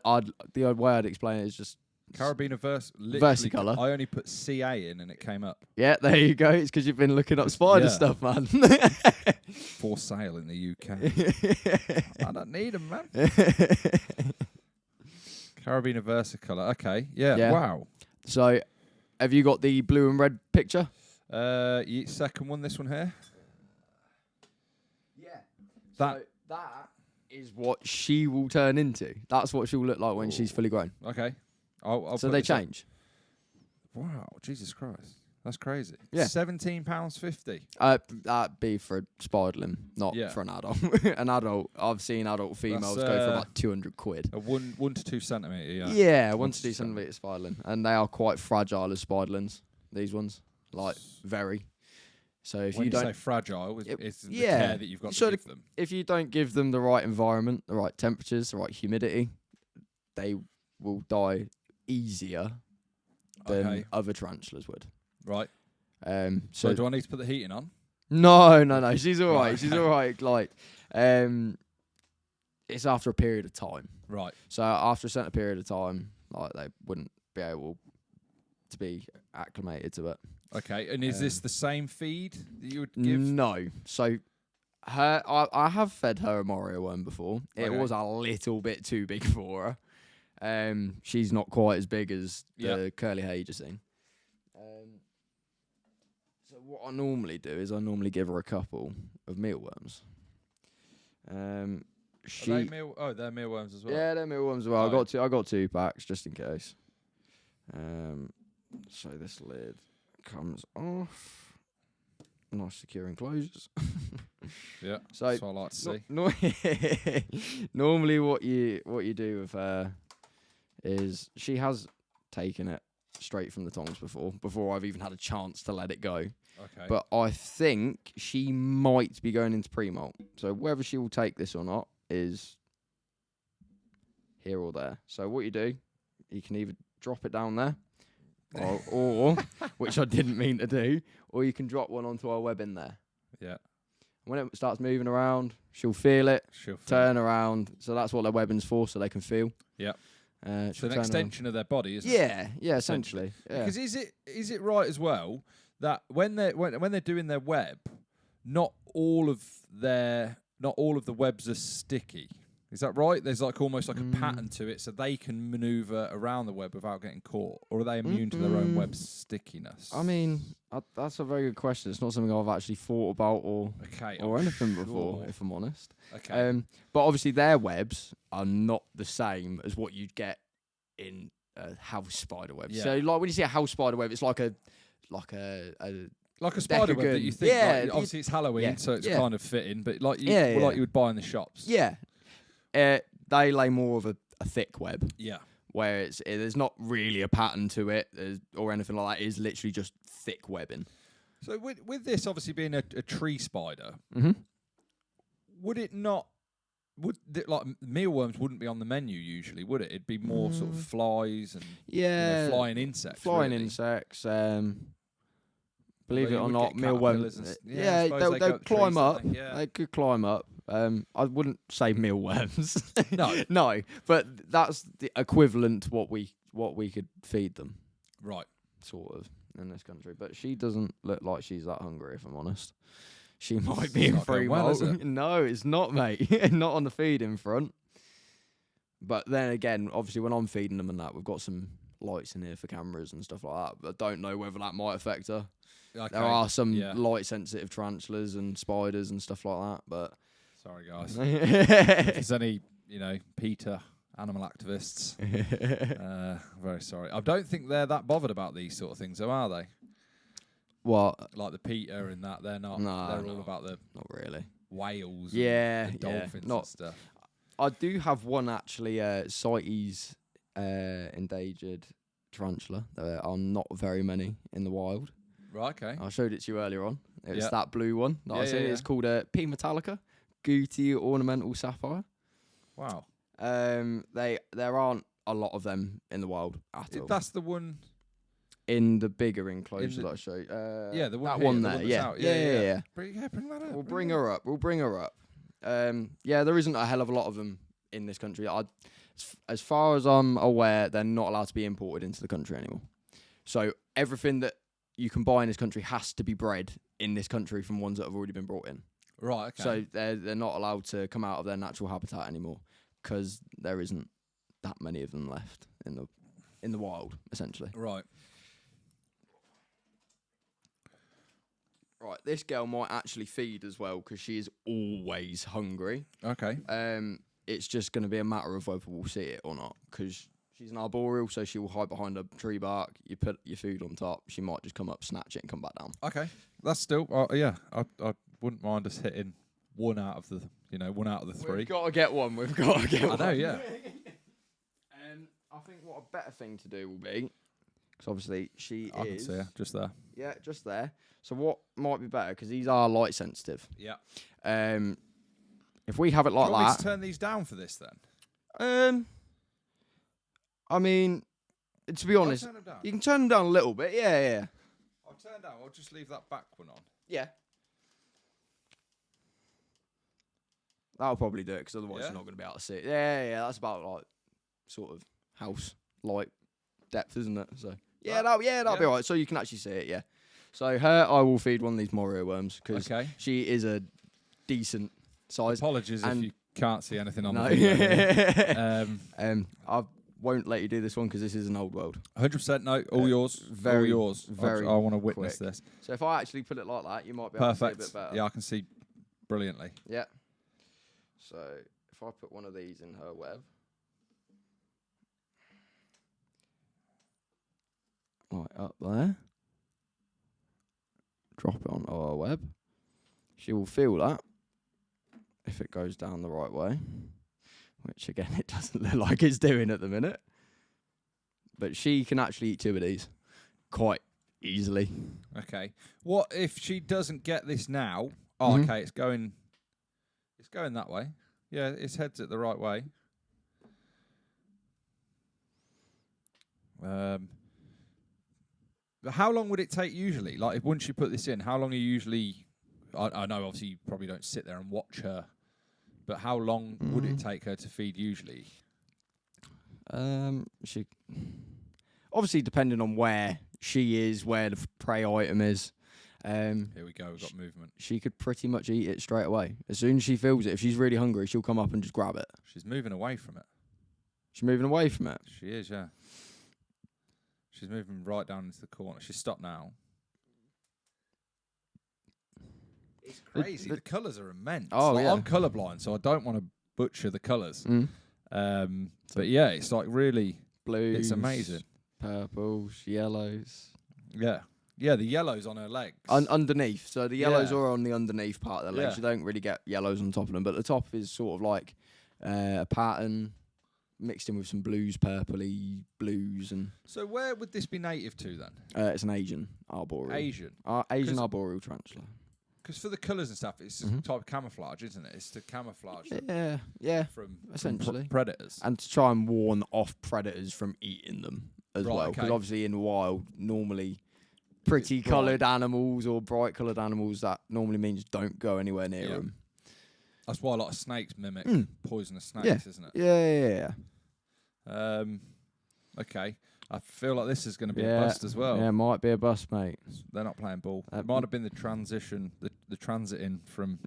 the way I'd explain it is just Carabiner versicolor. I only put CA in and it came up. Yeah, there you go. It's because you've been looking up spider stuff, man. For sale in the UK. I don't need them, man. Carabiner versicolor. Okay. Yeah. Wow. So, have you got the blue and red picture? Second one. This one here. Yeah. That is what she will turn into. That's what she'll look like when she's fully grown. Okay. I'll so put they this up. change. Wow. Jesus Christ. That's crazy. Yeah. £17.50. That'd be for a spiderling, not for an adult. An adult, I've seen adult females go for about £200. A 1 to 2 centimetre, yeah. Yeah, 1 to 2 centimetre spiderling. And they are quite fragile as spiderlings, these ones. Like, very. So if when you don't say fragile, it's the care that you've got to give them. If you don't give them the right environment, the right temperatures, the right humidity, they will die easier than other tarantulas would. Right. So do I need to put the heating on? No. She's all right. She's all right. Like, it's after a period of time. Right. So after a certain period of time, like they wouldn't be able to be acclimated to it. Okay. And is this the same feed that you would give? No. So I have fed her a Morio worm before. It Okay. was a little bit too big for her. She's not quite as big as the curly hair you just seen. So what I normally do is I normally give her a couple of mealworms. Are they they're mealworms as well. Yeah, they're mealworms as well. Right. I got 2 packs just in case. So this lid comes off. Nice secure enclosures. Yeah. So that's what I like to see. Normally what you do with her is she has taken it straight from the tongs before I've even had a chance to let it go. Okay. But I think she might be going into pre-molt. So whether she will take this or not is here or there. So what you do, you can either drop it down there, or which I didn't mean to do, or you can drop one onto our web in there. Yeah. When it starts moving around, she'll feel it, turn around. So that's what their webbing's for, so they can feel. Yeah. It's an extension of their body, isn't it? Yeah, essentially. Yeah. Because is it right as well that when they're doing their web, not all of the webs are sticky? Is that right? There's like almost like a pattern to it, so they can maneuver around the web without getting caught, or are they immune to their own web stickiness? I mean, that's a very good question. It's not something I've actually thought about or anything before, if I'm honest. Okay. But obviously their webs are not the same as what you'd get in a house spider web. Yeah. So like when you see a house spider web, it's like a spider web that you think. Yeah, like, obviously it's Halloween, so it's kind of fitting, but like you would buy in the shops. Yeah. They lay more of a thick web. Yeah. Where there's not really a pattern to it or anything like that. It's literally just thick webbing. So with this obviously being a tree spider, would it not? Like mealworms wouldn't be on the menu usually, would it? It'd be more sort of flies and flying insects. Flying really. insects. Believe it or not, mealworms. They'll climb up. Yeah. They could climb up. I wouldn't say mealworms. No. No, but that's the equivalent to what we could feed them. Right. Sort of in this country, but she doesn't look like she's that hungry. If I'm honest, she might be in free molt. No, it's not, mate. Not on the feeding front. But then again, obviously, when I'm feeding them and that, we've got some lights in here for cameras and stuff like that. But I don't know whether that might affect her. Okay. There are some light-sensitive tarantulas and spiders and stuff like that. But sorry, guys. If there's any, PETA animal activists, very sorry. I don't think they're that bothered about these sort of things, though, are they? What? Like the PETA and that, they're not. No, they're all about the not really whales. Yeah, and the dolphins not, and stuff. I do have one actually, CITES endangered tarantula. There are not very many in the wild. Right, okay. I showed it to you earlier on. It's that blue one that I said. It's called P. metallica, Gooty ornamental sapphire. Wow. There aren't a lot of them in the wild at all. That's the one in the bigger enclosure that I showed. The one that here, one the there. one Yeah. Bring that up. We'll bring her up. There isn't a hell of a lot of them in this country. As far as I'm aware, they're not allowed to be imported into the country anymore. So everything that you can buy in this country has to be bred in this country from ones that have already been brought in. Right, okay. So they're not allowed to come out of their natural habitat anymore because there isn't that many of them left in the wild, essentially. Right. Right, this girl might actually feed as well because she is always hungry. Okay. It's just going to be a matter of whether we'll see it or not because she's an arboreal, so she will hide behind a tree bark. You put your food on top, she might just come up, snatch it, and come back down. Okay, that's still, I wouldn't mind us hitting one out of the 3. We've got to get one. I know, yeah. I think what a better thing to do will be, because obviously I can see her just there. Yeah, just there. So what might be better, because these are light sensitive. Yeah. If we have it like Do you want that. me to turn these down for this then? I mean, to be honest, you can turn them down a little bit. Yeah. I'll turn down. I'll just leave that back one on. Yeah. That'll probably do it because otherwise Yeah? you're not going to be able to see it. Yeah. That's about like sort of house light depth, isn't it? So that'll be alright. So you can actually see it. Yeah. So her, I will feed one of these Morio worms because she is a decent size. Apologies if you can't see anything on No. the video. I won't let you do this one because this is an old world. 100% no, all yours. Very, all yours. very I want to witness quick. this. So if I actually put it like that, you might be able to see a Perfect. bit better. Yeah, I can see brilliantly. Yeah. So if I put one of these in her web, right up there, drop it on our web, she will feel that if it goes down the right way, which again it doesn't look like it's doing at the minute. But she can actually eat 2 of these quite easily. Okay. What if she doesn't get this now? Oh, Mhm. okay, it's going that way. Yeah, its head's at the right way. How long would it take usually? Like, if once you put this in, how long are you usually... I know, obviously, you probably don't sit there and watch her, but how long would it take her to feed usually? She obviously depending on where she is, where the prey item is. Here we go, we've got movement. She could pretty much eat it straight away. As soon as she feels it, if she's really hungry, she'll come up and just grab it. She's moving away from it. She's moving away from it. She is, yeah. She's moving right down into the corner. She's stopped now. It's crazy. The colours are immense. Oh, like, yeah. I'm colourblind, so I don't want to butcher the colours. Mm. But yeah, it's like really... Blues. It's amazing. Purples, yellows. Yeah. Yeah, the yellow's on her legs. Underneath. So the yellows Yeah. are on the underneath part of the legs. Yeah. You don't really get yellows on top of them, but the top is sort of like a pattern mixed in with some blues, purpley blues. And So where would this be native to then? it's an Asian arboreal. Asian. Asian 'Cause- arboreal tarantula. Because for the colours and stuff, it's a type of camouflage, isn't it? It's to camouflage them Yeah. from essentially. predators. And to try and warn off predators from eating them as Right, well. Because okay. obviously in the wild, normally pretty bright. coloured animals or bright coloured animals, that normally means don't go anywhere near Yeah. them. That's why a lot of snakes mimic poisonous snakes, Yeah. isn't it? Yeah. Okay. I feel like this is going to be a bust as well. Yeah, might be a bust, mate. They're not playing ball. It might have been the transition, the transit in from...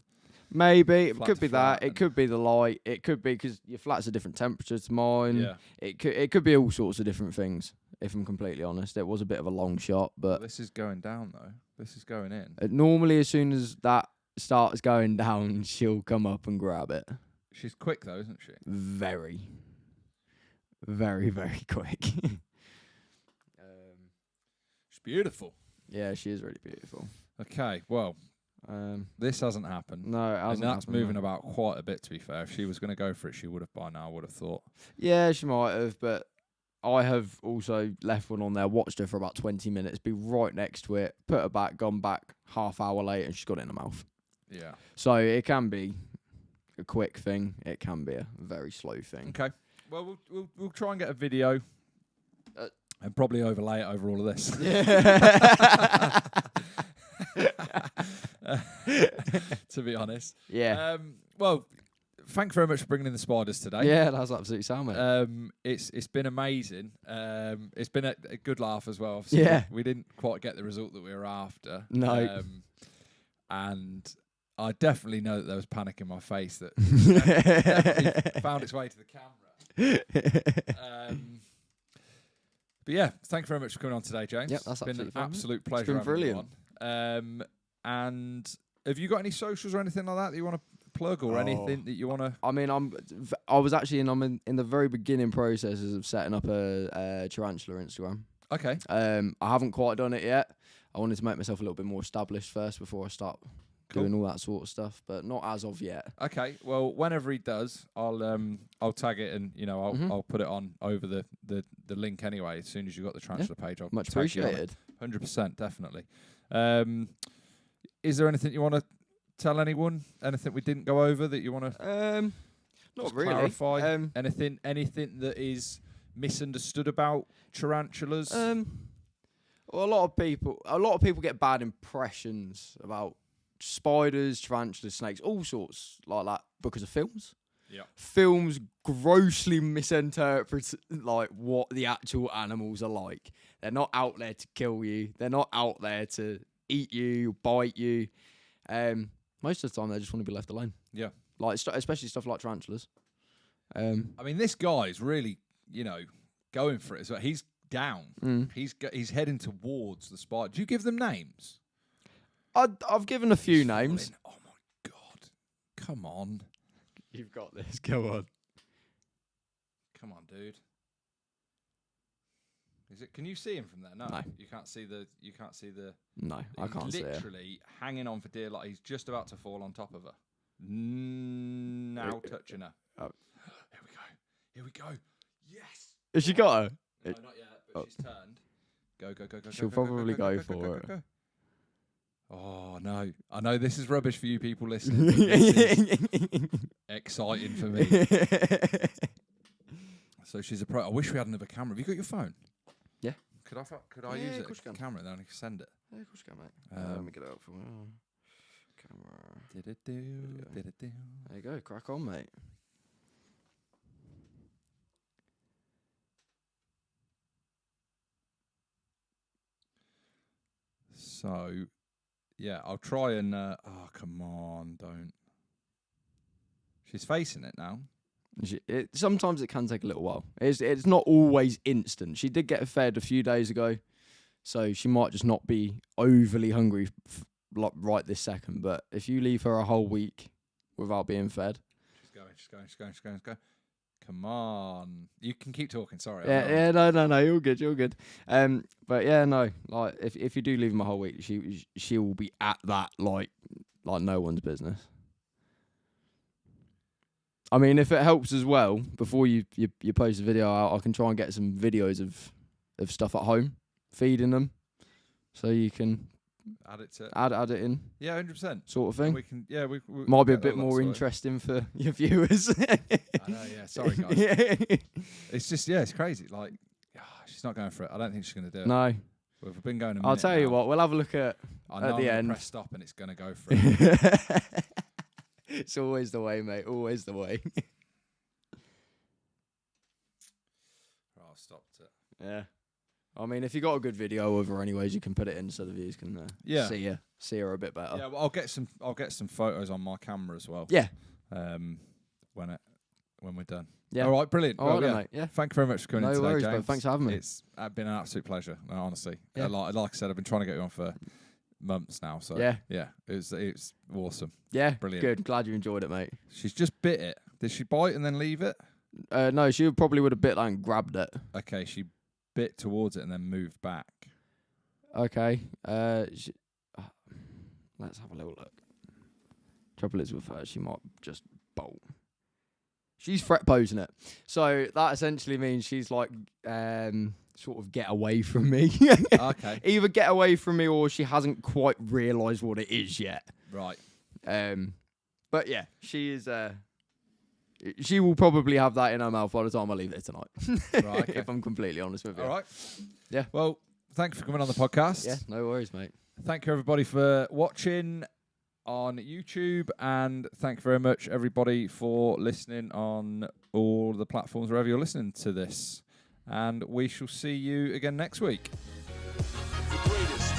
Maybe. It Flat could to be flat that. It could be the light. It could be because your flat's a different temperature to mine. Yeah. It could be all sorts of different things, if I'm completely honest. It was a bit of a long shot, Well, but this is going down, though. This is going in. normally as soon as that starts going down, she'll come up and grab it. She's quick, though, isn't she? Very, very, very quick. She's beautiful. Yeah, she is really beautiful. Okay, well, this hasn't happened. No, it hasn't. And that's happened, moving no. about quite a bit, to be fair. If she was going to go for it, she would have by now, I would have thought. Yeah, she might have, but I have also left one on there, watched her for about 20 minutes, be right next to it, put her back, gone back half hour later, and she's got it in her mouth. Yeah. So it can be a quick thing. It can be a very slow thing. Okay. Well, we'll try and get a video and probably overlay it over all of this. To be honest. Yeah. Well, thank you very much for bringing in the spiders today. Yeah, that's absolutely sound, mate. It's been amazing. It's been a good laugh as well. Obviously, Yeah. we didn't quite get the result that we were after. No. And I definitely know that there was panic in my face that definitely found its way to the camera. But yeah, thank you very much for coming on today, James. Yep, that's been an absolutely fine, mate. absolute pleasure. It's been having you brilliant. on. And have you got any socials or anything like that you want to plug, or anything that you want to? I mean, I was actually in the very beginning processes of setting up a tarantula Instagram. Okay. I haven't quite done it yet. I wanted to make myself a little bit more established first before I start doing all that sort of stuff, but not as of yet. Okay. Well, whenever he does, I'll tag it and I'll put it on over the link anyway. As soon as you've got the transfer page, I'll Much tag you on it. appreciated. 100%, definitely. Is there anything you want to tell anyone? Anything we didn't go over that you want to? Not really. Clarify. Anything that is misunderstood about tarantulas? Well, a lot of people get bad impressions about spiders, tarantulas, snakes, all sorts like that because of films. Yeah. Films grossly misinterpret like what the actual animals are like. They're not out there to kill you. They're not out there to eat you, bite you. Most of the time, they just want to be left alone. Yeah. Like especially stuff like tarantulas. I mean, this guy's really, going for it. So he's down. He's heading towards the spider. Do you give them names? I've given a few names. Oh my god! Come on. You've got this. Go on. Come on, dude. Is it? Can you see him from there? No. You can't see the. No, I can't see it. Literally hanging on for dear life. He's just about to fall on top of her. Now touching her. Oh. Here we go. Yes. Has she got her? No, not yet. But she's turned. Go. She'll probably go for it. Go. Oh no! I know this is rubbish for you people listening. But this is exciting for me. So she's a pro. I wish we had another camera. Have you got your phone? Yeah. Could I use it? Camera, then I can send it. Yeah, of course you can, mate. Let me get it out for you. Camera. There you go. Crack on, mate. So, yeah, I'll try and... oh, come on, don't. She's facing it now. Sometimes it can take a little while. It's not always instant. She did get fed a few days ago, so she might just not be overly hungry right this second. But if you leave her a whole week without being fed... She's going. Come on. You can keep talking, sorry. No, you're good. But yeah, no, like if you do leave him a whole week, she will be at that like no one's business. I mean, if it helps as well, before you post the video out, I can try and get some videos of stuff at home, feeding them, so you can add it in. Yeah, 100%. Sort of thing. We can, we might be a bit more interesting for your viewers. I know, yeah. Sorry, guys. It's just, it's crazy. Like, she's not going for it. I don't think she's going to do it. No. We've been going a minute. I'll tell you what. We'll have a look at the end. Press stop and it's going to go for it. It's always the way, mate. Always the way. I've stopped it. Yeah. I mean, if you got a good video of her, anyways, you can put it in so the viewers can see her a bit better. Yeah, well, I'll get some photos on my camera as well. Yeah. When we're done. Yeah. All right, brilliant. All right, mate. Yeah. Thank you very much for coming in today, worries, James. But thanks for having me. It's been an absolute pleasure, honestly. Yeah. Like I said, I've been trying to get you on for months now. So yeah, it's awesome. Yeah, brilliant. Good. Glad you enjoyed it, mate. She's just bit it. Did she bite and then leave it? No, she probably would have bit that and grabbed it. Okay, she bit towards it and then moved back. Okay. Let's have a little look. Trouble is with her, she might just bolt. She's fret posing it. So that essentially means she's like sort of get away from me. Okay. Either get away from me or she hasn't quite realised what it is yet. Right. But yeah, she is she will probably have that in her mouth by the time I leave it tonight. Right, okay. If I'm completely honest with you. All right. Yeah. Well, thank you for coming on the podcast. Yeah, no worries, mate. Thank you, everybody, for watching on YouTube, and thank you very much, everybody, for listening on all the platforms wherever you're listening to this. And we shall see you again next week. The greatest.